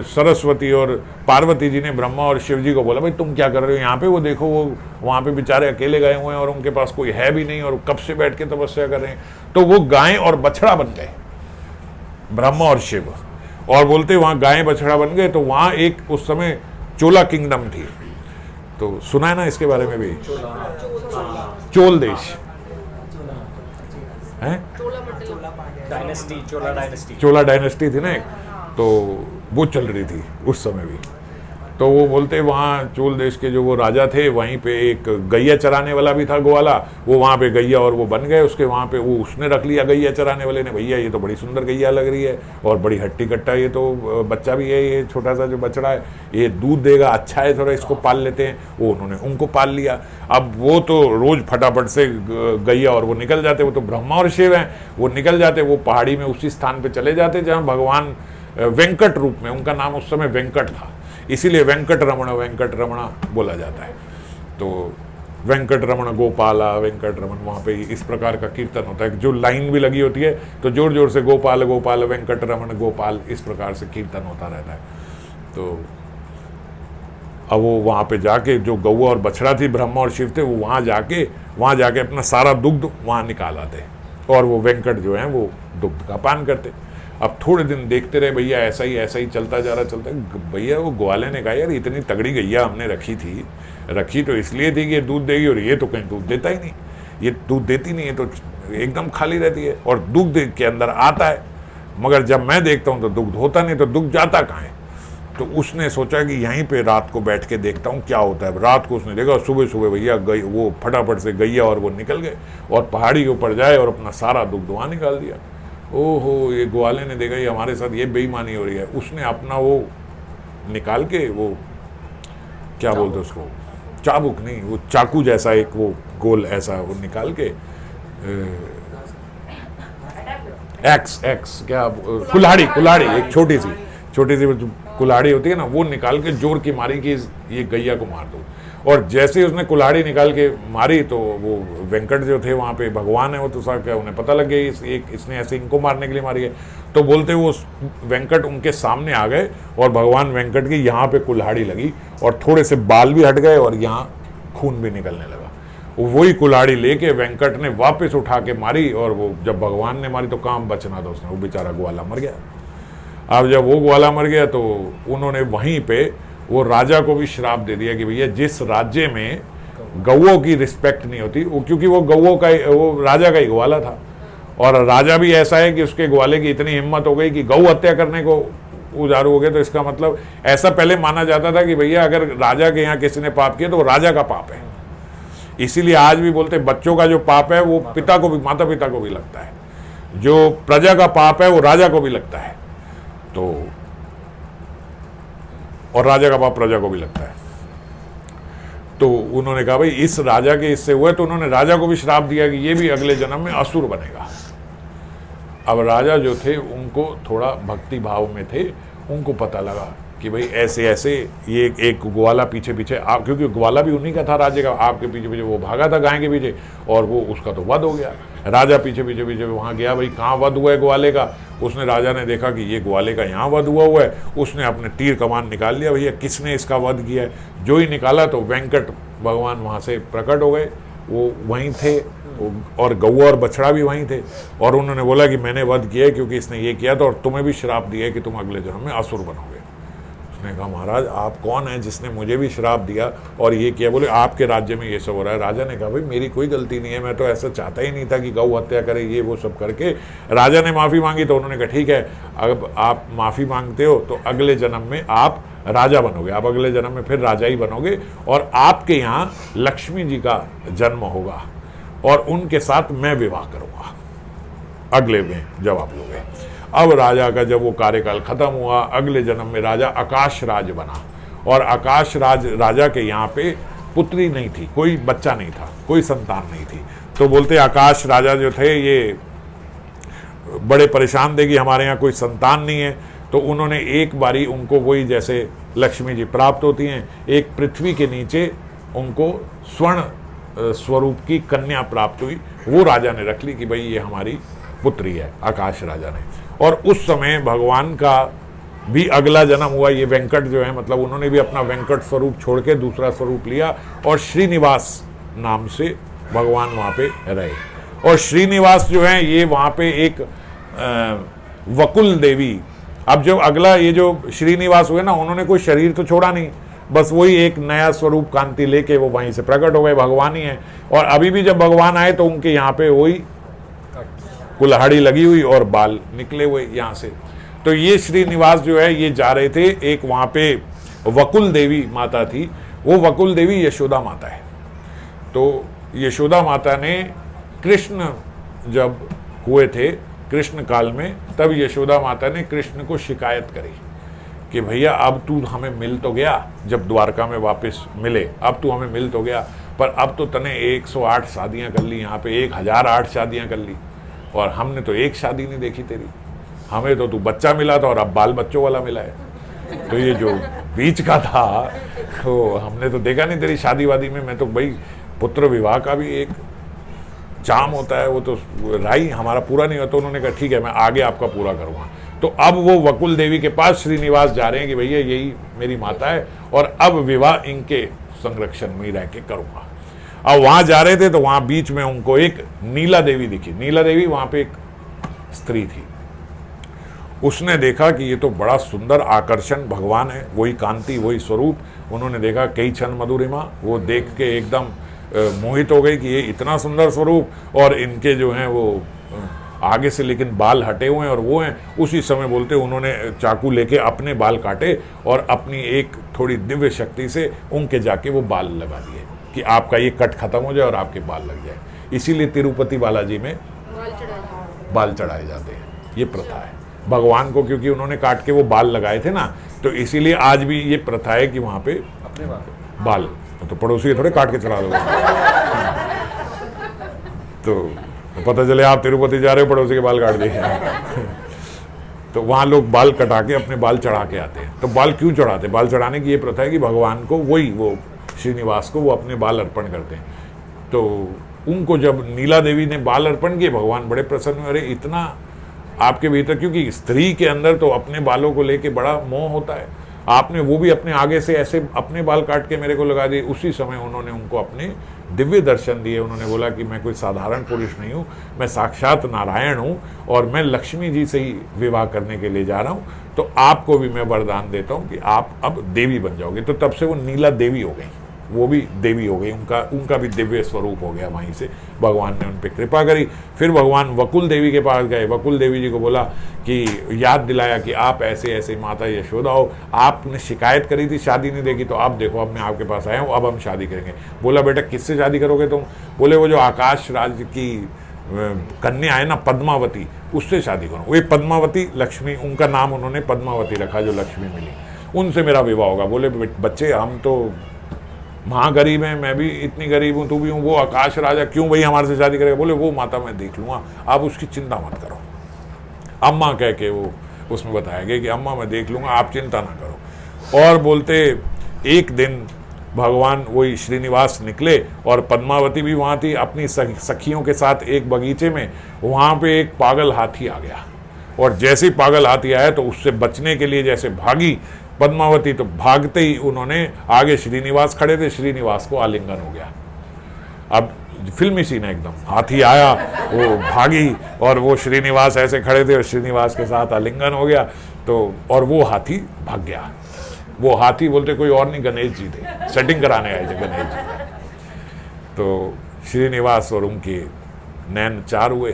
सरस्वती और पार्वती जी ने ब्रह्मा और शिव जी को बोला भाई तुम क्या कर रहे हो यहाँ पे? वो देखो वो वहां पे बेचारे अकेले गए हुए हैं और उनके पास कोई है भी नहीं और कब से बैठ के तपस्या कर रहे हैं। तो वो गाय और बछड़ा बन गए ब्रह्मा और शिव, और बोलते वहां गाय बछड़ा बन गए। तो वहां एक उस समय चोला किंगडम थी, तो सुना है ना इसके बारे में भी, चोल देश है, चोला डायनेस्टी थी ना एक, तो वो चल रही थी उस समय भी। तो वो बोलते वहाँ चोल देश के जो वो राजा थे, वहीं पे एक गैया चराने वाला भी था ग्वाला, वो वहाँ पे गैया और वो बन गए उसके, वहाँ पे वो उसने रख लिया गैया चराने वाले ने, भैया ये तो बड़ी सुंदर गैया लग रही है और बड़ी हट्टी कट्टा, ये तो बच्चा भी है, ये छोटा सा जो बछड़ा है ये दूध देगा, अच्छा है थोड़ा इसको पाल लेते हैं। वो उन्होंने उनको पाल लिया। अब वो तो रोज फटाफट से गैया और वो निकल जाते, वो तो ब्रह्मा और शिव हैं, वो निकल जाते, वो पहाड़ी में उसी स्थान पर चले जाते जहाँ भगवान वेंकट रूप में, उनका नाम उस समय वेंकट था, इसीलिए वेंकट रमण बोला जाता है। तो वेंकट रमण गोपाला, वेंकट रमण, वहाँ पे इस प्रकार का कीर्तन होता है, जो लाइन भी लगी होती है तो जोर जोर से गोपाल गोपाल वेंकट रमण गोपाल, इस प्रकार से कीर्तन होता रहता है। तो अब वो वहाँ पे जाके जो गौआ और बछड़ा थी, ब्रह्मा और शिव थे, वो वहाँ जाके अपना सारा दुग्ध वहाँ निकाल आते और वो वेंकट जो है वो दुग्ध का पान करते। अब थोड़े दिन देखते रहे भैया, ऐसा ही चलता जा रहा, चलता। भैया वो ग्वाले ने कहा यार इतनी तगड़ी गैया हमने रखी तो इसलिए थी कि ये दूध देगी, और ये तो कहीं दूध देता ही नहीं, ये दूध देती नहीं है, तो एकदम खाली रहती है और दुग्ध के अंदर आता है, मगर जब मैं देखता हूँ तो दुग्ध होता नहीं, तो दुग्ध जाता कहाँ है? तो उसने सोचा कि यहीं पे रात को बैठ के देखता हूँ क्या होता है। रात को उसने देखा, सुबह भैया वो फटाफट से गैया और वो निकल गए और पहाड़ी के ऊपर जाए और अपना सारा दुग्ध वहाँ निकाल दिया। ओहो, ये ग्वाले ने देखा ये हमारे साथ ये बेईमानी हो रही है। उसने अपना वो निकाल के, वो क्या बोलते उसको, चाबुक नहीं, वो चाकू जैसा एक वो गोल ऐसा वो निकाल के, एक्स क्या, कुल्हाड़ी, एक छोटी सी कुल्हाड़ी होती है ना, वो निकाल के जोर की मारी कि ये गैया को मार दो। और जैसे ही उसने कुल्हाड़ी निकाल के मारी तो वो वेंकट जो थे वहाँ पे, भगवान है वो, तो सब क्या उन्हें पता लग गया इसने ऐसे इनको मारने के लिए मारी है। तो बोलते वो वेंकट उनके सामने आ गए और भगवान वेंकट की यहाँ पे कुल्हाड़ी लगी और थोड़े से बाल भी हट गए और यहाँ खून भी निकलने लगा। वही कुल्हाड़ी लेके वेंकट ने वापस उठा के मारी और वो जब भगवान ने मारी तो काम बचना था उसने, वो बेचारा ग्वाला मर गया। अब जब वो ग्वाला मर गया तो उन्होंने वहीं पे वो राजा को भी श्राप दे दिया कि भैया जिस राज्य में गौओं की रिस्पेक्ट नहीं होती, वो क्योंकि वो गौओं का वो राजा का ही ग्वाला था, और राजा भी ऐसा है कि उसके ग्वाले की इतनी हिम्मत हो गई कि गौ हत्या करने को उजारू हो गए। तो इसका मतलब ऐसा पहले माना जाता था कि भैया अगर राजा के यहाँ किसी ने पाप किया तो वो राजा का पाप है। इसीलिए आज भी बोलते बच्चों का जो पाप है वो पिता को भी, माता पिता को भी लगता है, जो प्रजा का पाप है वो राजा को भी लगता है, तो और राजा का पाप प्रजा को भी लगता है। तो उन्होंने कहा भाई इस राजा के इससे हुए, तो उन्होंने राजा को भी श्राप दिया कि ये भी अगले जन्म में असुर बनेगा। अब राजा जो थे उनको थोड़ा भक्ति भाव में थे, उनको पता लगा कि भाई ऐसे ऐसे ये एक ग्वाला पीछे पीछे आप, क्योंकि ग्वाला भी उन्हीं का था राज्य का, आपके पीछे पीछे वो भागा था गाय के पीछे, और वो उसका तो वध हो गया। राजा पीछे पीछे पीछे वहाँ गया, भाई कहाँ वध हुआ है ग्वाले का। उसने राजा ने देखा कि ये ग्वाले का यहाँ वध हुआ है, उसने अपने तीर कमान निकाल लिया, भैया किसने इसका वध किया है। जो ही निकाला तो वेंकट भगवान वहाँ से प्रकट हो गए, वो वहीं थे, और गौआ और बछड़ा भी वहीं थे, और उन्होंने बोला कि मैंने वध किया है क्योंकि इसने ये किया था, और तुम्हें भी श्राप दिया है कि तुम अगले जन्म में असुर बनोगे। उसने कहा महाराज आप कौन हैं जिसने मुझे भी श्राप दिया और ये किया। बोले आपके राज्य में ये सब हो रहा है। राजा ने कहा भाई मेरी कोई गलती नहीं है, मैं तो ऐसा चाहता ही नहीं था कि गौ हत्या करे, ये वो सब करके। राजा ने माफ़ी मांगी तो उन्होंने कहा ठीक है, अब आप माफ़ी मांगते हो तो अगले जन्म में आप राजा बनोगे, आप अगले जन्म में फिर राजा ही बनोगे, और आपके यहाँ लक्ष्मी जी का जन्म होगा और उनके साथ मैं विवाह करूँगा अगले में जब आप लोग। अब राजा का जब वो कार्यकाल खत्म हुआ, अगले जन्म में राजा आकाश राज बना, और आकाश राज राजा के यहाँ पे पुत्री नहीं थी, कोई बच्चा नहीं था, कोई संतान नहीं थी। तो बोलते आकाश राजा जो थे ये बड़े परेशान थे कि हमारे यहाँ कोई संतान नहीं है। तो उन्होंने एक बारी उनको वही जैसे लक्ष्मी जी प्राप्त होती हैं, एक पृथ्वी के नीचे उनको स्वर्ण स्वरूप की कन्या प्राप्त हुई, वो राजा ने रख ली कि भाई ये हमारी पुत्री है, आकाश राजा ने। और उस समय भगवान का भी अगला जन्म हुआ, ये वेंकट जो है, मतलब उन्होंने भी अपना वेंकट स्वरूप छोड़ के दूसरा स्वरूप लिया, और श्रीनिवास नाम से भगवान वहाँ पे रहे। और श्रीनिवास जो है ये वहाँ पे एक वकुल देवी, अब जो अगला ये जो श्रीनिवास हुए ना, उन्होंने कोई शरीर तो छोड़ा नहीं, बस वही एक नया स्वरूप कांति लेके वो वहीं से प्रकट हो गए, भगवान ही है। और अभी भी जब भगवान आए तो उनके यहाँ पे वही कुल्हाड़ी लगी हुई और बाल निकले हुए यहाँ से। तो ये श्रीनिवास जो है ये जा रहे थे, एक वहाँ पे वकुल देवी माता थी, वो वकुल देवी यशोदा माता है। तो यशोदा माता ने कृष्ण जब हुए थे कृष्ण काल में, तब यशोदा माता ने कृष्ण को शिकायत करी कि भैया अब तू हमें मिल तो गया, जब द्वारका में वापस मिले अब तू हमें मिल तो गया, पर अब तो तने 108 शादियाँ कर ली, यहाँ पे 1008 शादियाँ कर ली, और हमने तो एक शादी नहीं देखी तेरी, हमें तो तू बच्चा मिला था और अब बाल बच्चों वाला मिला है। तो ये जो बीच का था तो हमने तो देखा नहीं तेरी शादी वादी में। मैं तो भाई पुत्र विवाह का भी एक जाम होता है, वो तो राई हमारा पूरा नहीं होता। तो उन्होंने कहा ठीक है मैं आगे आपका पूरा करूँगा। तो अब वो वकुल देवी के पास श्रीनिवास जा रहे हैं कि भैया यही मेरी माता है और अब विवाह इनके संरक्षण में रह के करूँगा। अब वहाँ जा रहे थे तो वहाँ बीच में उनको एक नीला देवी दिखी। नीला देवी वहाँ पे एक स्त्री थी, उसने देखा कि ये तो बड़ा सुंदर आकर्षण भगवान है, वही कांति वही स्वरूप। उन्होंने देखा कई क्षण मधुरिमा, वो देख के एकदम मोहित हो गई कि ये इतना सुंदर स्वरूप, और इनके जो हैं वो आगे से लेकिन बाल हटे हुए हैं और वो हैं। उसी समय बोलते उन्होंने चाकू लेके अपने बाल काटे और अपनी एक थोड़ी दिव्य शक्ति से उनके जाके वो बाल लगा दिए कि आपका ये कट खत्म हो जाए और आपके बाल लग जाए। इसीलिए तिरुपति बालाजी में बाल चढ़ाए जाते हैं, ये प्रथा है भगवान को, क्योंकि उन्होंने काट के वो बाल लगाए थे ना, तो इसीलिए आज भी ये प्रथा है कि वहाँ पे अपने बाल तो पड़ोसी थोड़े काट के चढ़ा दोगे। तो पता चले आप तिरुपति जा रहे हो पड़ोसी के बाल काट दिए। तो वहाँ लोग बाल कटा के अपने बाल चढ़ा के आते हैं। तो बाल क्यों चढ़ाते? बाल चढ़ाने की ये प्रथा है कि भगवान को वही वो श्रीनिवास को वो अपने बाल अर्पण करते हैं। तो उनको जब नीला देवी ने बाल अर्पण किए, भगवान बड़े प्रसन्न हुए। अरे इतना आपके भीतर, क्योंकि स्त्री के अंदर तो अपने बालों को लेके बड़ा मोह होता है, आपने वो भी अपने आगे से ऐसे अपने बाल काट के मेरे को लगा दिए। उसी समय उन्होंने उनको अपने दिव्य दर्शन दिए। उन्होंने बोला कि मैं कोई साधारण पुरुष नहीं हूँ, मैं साक्षात नारायण हूँ और मैं लक्ष्मी जी से ही विवाह करने के लिए जा रहा हूँ, तो आपको भी मैं वरदान देता हूँ कि आप अब देवी बन जाओगे। तो तब से वो नीला देवी हो गई, वो भी देवी हो गई, उनका भी दिव्य स्वरूप हो गया। वहीं से भगवान ने उन पर कृपा करी। फिर भगवान वकुल देवी के पास गए, वकुल देवी जी को बोला कि याद दिलाया कि आप ऐसे ऐसे माता यशोदा हो, आपने शिकायत करी थी शादी नहीं देखी, तो अब देखो अब मैं आपके पास आया हूँ, अब हम शादी करेंगे। बोला बेटा किससे शादी करोगे तुम? बोले वो जो आकाश राज की कन्या है ना पद्मावती, उससे शादी करूँ। वो पद्मावती लक्ष्मी, उनका नाम उन्होंने पद्मावती रखा जो लक्ष्मी मिली, उनसे मेरा विवाह होगा। बोले बच्चे हम तो महागरीब हैं, मैं भी इतनी गरीब हूँ, तू भी हूँ, वो आकाश राजा क्यों भाई हमारे से शादी करेगा? बोले वो माता मैं देख लूँगा, आप उसकी चिंता मत करो। अम्मा कह के वो उसमें बताया गया कि अम्मा मैं देख लूँगा, आप चिंता ना करो। और बोलते एक दिन भगवान वही श्रीनिवास निकले और पद्मावती भी वहाँ थी अपनी सखियों के साथ एक बगीचे में। वहाँ पे एक पागल हाथी आ गया और जैसे ही पागल हाथी आया तो उससे बचने के लिए जैसे भागी पद्मावती, तो भागते ही उन्होंने आगे श्रीनिवास खड़े थे, श्रीनिवास को आलिंगन हो गया। अब फिल्मी सीन है एकदम, हाथी आया, वो भागी और वो श्रीनिवास ऐसे खड़े थे और श्रीनिवास के साथ आलिंगन हो गया। तो और वो हाथी भाग गया। वो हाथी बोलते कोई और नहीं, गणेश जी थे, सेटिंग कराने आए थे गणेश जी। तो श्रीनिवास और उनके नैन चार हुए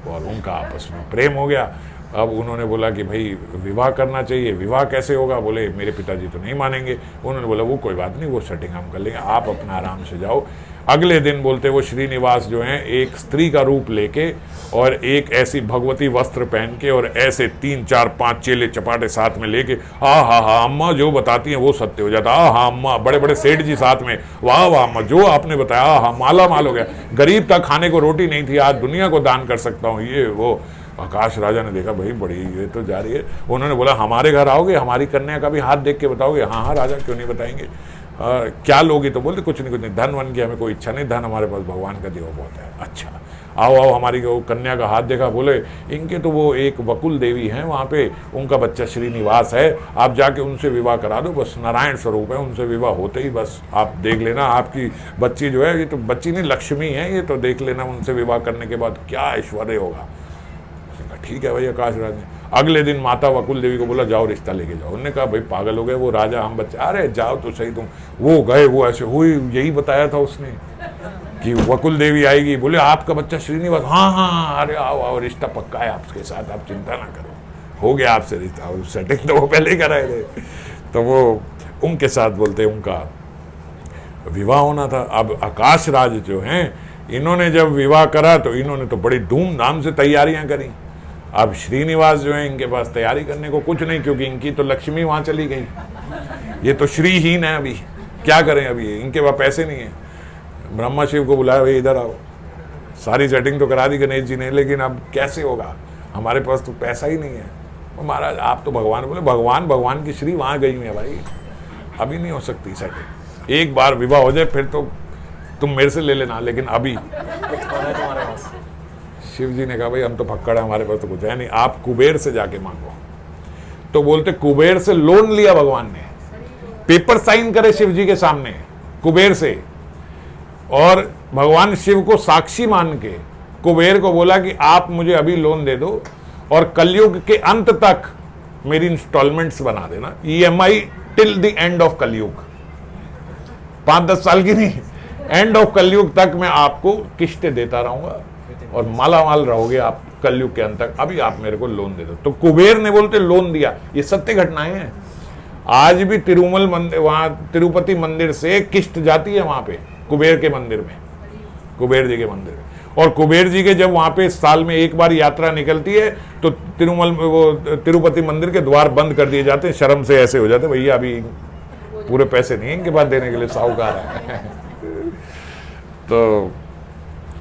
और उनका आपस में प्रेम हो गया। अब उन्होंने बोला कि भाई विवाह करना चाहिए। विवाह कैसे होगा? बोले मेरे पिताजी तो नहीं मानेंगे। उन्होंने बोला वो कोई बात नहीं, वो सेटिंग हम कर लेंगे, आप अपना आराम से जाओ। अगले दिन बोलते वो श्रीनिवास जो हैं एक स्त्री का रूप लेके और एक ऐसी भगवती वस्त्र पहन के और ऐसे 3 4 5 चेले चपाटे साथ में लेके, हा अम्मा जो बताती हैं वो सत्य हो जाता, हाँ अम्मा, बड़े बड़े सेठ जी साथ में, वाह वाह अम्मा जो आपने बताया, हाँ माला माल हो गया, गरीब था, खाने को रोटी नहीं थी, आज दुनिया को दान कर सकता हूँ, ये वो। आकाश राजा ने देखा भाई बड़ी ये तो जा रही है। उन्होंने बोला हमारे घर आओगे, हमारी कन्या का भी हाथ देख के बताओगे? हाँ हाँ राजा क्यों नहीं बताएंगे। क्या लोगे? तो बोलते कुछ नहीं धन वन की हमें कोई इच्छा नहीं, धन हमारे पास भगवान का दिया बहुत है। अच्छा आओ आओ, हमारी वो कन्या का हाथ देखा। बोले इनके तो वो एक वकुल देवी हैं वहाँ पे, उनका बच्चा श्रीनिवास है, आप जाके उनसे विवाह करा दो, बस नारायण स्वरूप है, उनसे विवाह होते ही बस आप देख लेना, आपकी बच्ची जो है, ये तो बच्ची नहीं लक्ष्मी है, ये तो देख लेना उनसे विवाह करने के बाद क्या ऐश्वर्य होगा। ठीक है भाई आकाश राज ने अगले दिन माता वकुल देवी को बोला जाओ रिश्ता लेके जाओ। उन्होंने कहा भाई पागल हो गए, वो राजा हम बच्चे, अरे जाओ तो सही तुम। वो गए, वो ऐसे हुई, यही बताया था उसने कि वकुल देवी आएगी। बोले आपका बच्चा श्रीनिवास? हाँ अरे आओ आओ, रिश्ता पक्का है आपके साथ, आप चिंता ना करो, हो गया आपसे रिश्ता। सेटिंग तो वो पहले ही कराए थे। तो वो उनके साथ बोलते उनका विवाह होना था। अब आकाश राज जो हैं इन्होंने जब विवाह करा तो इन्होंने तो बड़ी धूमधाम से तैयारियां करी। अब श्रीनिवास जो है इनके पास तैयारी करने को कुछ नहीं, क्योंकि इनकी तो लक्ष्मी वहां चली गई, ये तो श्रीहीन है, अभी क्या करें, अभी इनके पास पैसे नहीं है। ब्रह्मा शिव को बुलाया, भाई इधर आओ, सारी सेटिंग तो करा दी गणेश जी ने, लेकिन अब कैसे होगा, हमारे पास तो पैसा ही नहीं है। और महाराज आप तो भगवान, बोले भगवान की श्री वहां गई हुई है भाई, अभी नहीं हो सकती सेटिंग, एक बार विवाह हो जाए फिर तो तुम मेरे से ले लेना, लेकिन अभी तुम्हारे पास। शिव जी ने कहा भाई हम तो फक्कड़ है, हमारे पास तो कुछ है नहीं, आप कुबेर से जाके मांगो। तो बोलते कुबेर से लोन लिया भगवान ने, पेपर साइन करे शिव जी के सामने कुबेर से, और भगवान शिव को साक्षी मान के कुबेर को बोला कि आप मुझे अभी लोन दे दो और कलयुग के अंत तक मेरी इंस्टॉलमेंट्स बना देना, EMI till the end of कलयुग, 5-10 साल की नहीं, एंड ऑफ कलयुग तक मैं आपको किस्तें देता रहूंगा और माला माल रहोगे आप कलयुग के अंत तक, अभी आप मेरे को लोन दे दो। तो कुबेर ने बोलते लोन दिया। ये सत्य घटनाएं हैं, आज भी तिरुमल मंदिर, वहां तिरुपति मंदिर से किस्त जाती है वहां पे कुबेर के मंदिर में, कुबेर जी के मंदिर में। और कुबेर जी के जब वहां पे साल में एक बार यात्रा निकलती है तो तिरुपति मंदिर के द्वार बंद कर दिए जाते हैं, शर्म से ऐसे हो जाते भैया अभी पूरे पैसे नहीं है इनके पास देने के लिए, साहूकार है। तो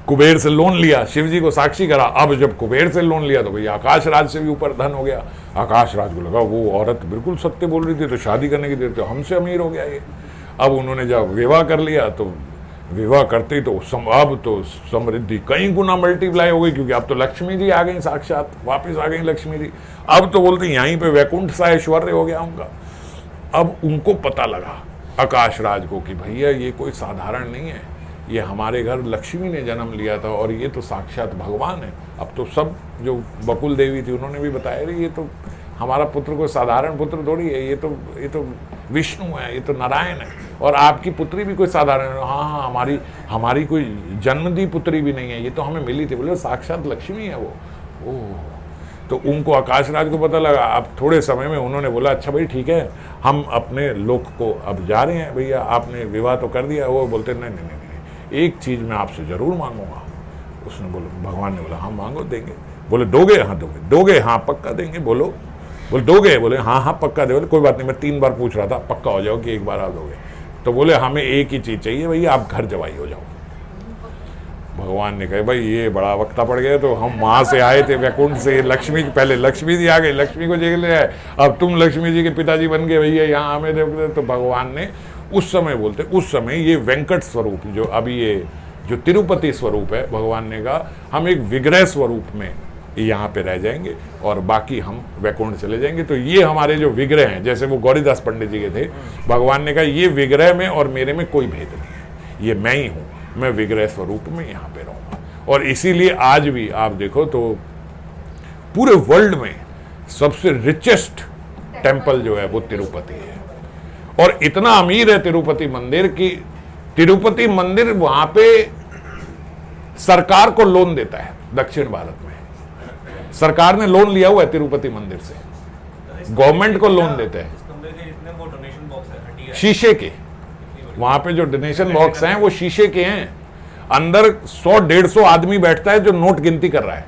कुबेर से लोन लिया, शिव जी को साक्षी करा। अब जब कुबेर से लोन लिया तो भैया आकाश राज से भी ऊपर धन हो गया। आकाश राज को लगा वो औरत बिल्कुल सत्य बोल रही थी, तो शादी करने की देर तो हमसे अमीर हो गया ये। अब उन्होंने जब विवाह कर लिया तो विवाह करते ही तो अब तो समृद्धि कई गुना मल्टीप्लाई हो गई, क्योंकि अब तो लक्ष्मी जी आ गई, साक्षात वापस आ गई लक्ष्मी जी। अब तो बोलते यहीं पे वैकुंठ सा ऐश्वर्य हो गया उनका। अब उनको पता लगा आकाश राज को कि भैया ये कोई साधारण नहीं है, ये हमारे घर लक्ष्मी ने जन्म लिया था और ये तो साक्षात भगवान है। अब तो सब जो बकुल देवी थी उन्होंने भी बताया ये तो हमारा पुत्र कोई साधारण पुत्र थोड़ी है, ये तो विष्णु है, ये तो नारायण है, और आपकी पुत्री भी कोई साधारण, हाँ हमारी कोई जन्मदी पुत्री भी नहीं है, ये तो हमें मिली थी। बोले साक्षात लक्ष्मी है वो। ओह, तो उनको आकाशराज को पता लगा। अब थोड़े समय में उन्होंने बोला अच्छा भाई ठीक है, हम अपने लोक को अब जा रहे हैं, भैया आपने विवाह तो कर दिया। वो बोलते नहीं नहीं नहीं, एक चीज़ मैं आपसे ज़रूर मांगूंगा। उसने बोला, भगवान ने बोला हाँ मांगो देंगे। बोले दोगे? हाँ दोगे, हाँ पक्का देंगे। बोलो, बोले दोगे? बोले हाँ पक्का दे। बोले कोई बात नहीं, मैं 3 बार पूछ रहा था, पक्का हो जाओ कि एक बार आप दोगे। तो बोले हमें एक ही चीज़ चाहिए भैया, आप घर जवाई हो जाओ। भगवान ने कहा भाई ये बड़ा वक्ता पड़ गया, तो हम वहाँ से आए थे वैकुंठ से, लक्ष्मी पहले लक्ष्मी जी आ गई, लक्ष्मी को जेल ले आए, अब तुम लक्ष्मी जी के पिताजी बन गए भैया, यहाँ हमें देखते। तो भगवान ने उस समय बोलते, उस समय ये वेंकट स्वरूप जो अभी ये जो तिरुपति स्वरूप है, भगवान ने कहा हम एक विग्रह स्वरूप में यहाँ पे रह जाएंगे और बाकी हम वैकुंठ चले जाएंगे। तो ये हमारे जो विग्रह हैं, जैसे वो गौरीदास पंडित जी के थे, भगवान ने कहा ये विग्रह में और मेरे में कोई भेद नहीं है, ये मैं ही हूँ, मैं विग्रह स्वरूप में यहाँ पे रहूँगा। और इसीलिए आज भी आप देखो तो पूरे वर्ल्ड में सबसे रिचेस्ट टेम्पल जो है वो तिरुपति है, और इतना अमीर है तिरुपति मंदिर कि तिरुपति मंदिर वहाँ पे सरकार को लोन देता है। दक्षिण भारत में सरकार ने लोन लिया हुआ है तिरुपति मंदिर से, गवर्नमेंट को लोन देते हैं शीशे के। वहां पे जो डोनेशन बॉक्स हैं वो शीशे के हैं, अंदर 100-150 आदमी बैठता है जो नोट गिनती कर रहा है,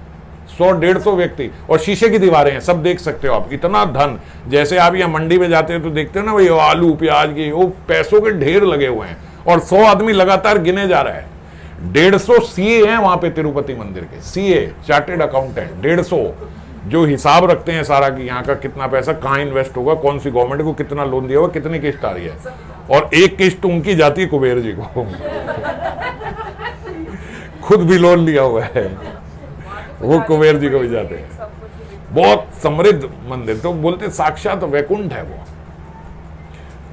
100-150 व्यक्ति, और शीशे की दीवारें हैं, सब देख सकते हो आप। इतना धन, जैसे आप यहाँ मंडी में जाते हो तो देखते हो ना भाई आलू प्याज की, वो पैसों के ढेर लगे हुए हैं, और 100 आदमी लगातार गिने जा रहा है। 150 सीए हैं वहां पे तिरुपति मंदिर के, सीए चार्टेड अकाउंटेंट 150 जो हिसाब रखते हैं सारा कि यहाँ का कितना पैसा कहाँ इन्वेस्ट होगा, कौन सी गवर्नमेंट को कितना लोन दिया हुआ, कितनी किस्त आ रही है, और एक किस्त उनकी जाती है कुबेर जी को खुद भी लोन लिया हुआ है, वो कुबेर जी को भी जाते हैं। बहुत समृद्ध मंदिर, तो बोलते साक्षात वैकुंठ है वो।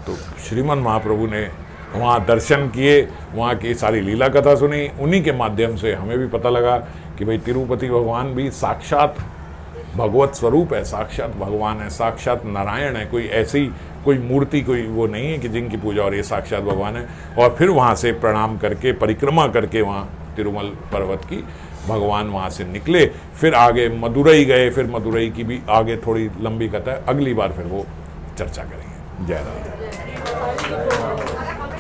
तो श्रीमन महाप्रभु ने वहाँ दर्शन किए, वहाँ की सारी लीला कथा सुनी, उन्हीं के माध्यम से हमें भी पता लगा कि भाई तिरुपति भगवान भी साक्षात भगवत स्वरूप है, साक्षात भगवान है, साक्षात नारायण है। कोई ऐसी कोई मूर्ति कोई वो नहीं है कि जिनकी पूजा और ये साक्षात भगवान है। और फिर वहाँ से प्रणाम करके परिक्रमा करके वहाँ तिरुमल पर्वत की भगवान वहाँ से निकले, फिर आगे मदुरई गए, फिर मदुरई की भी आगे थोड़ी लंबी कथा है, अगली बार फिर वो चर्चा करेंगे। जय राम।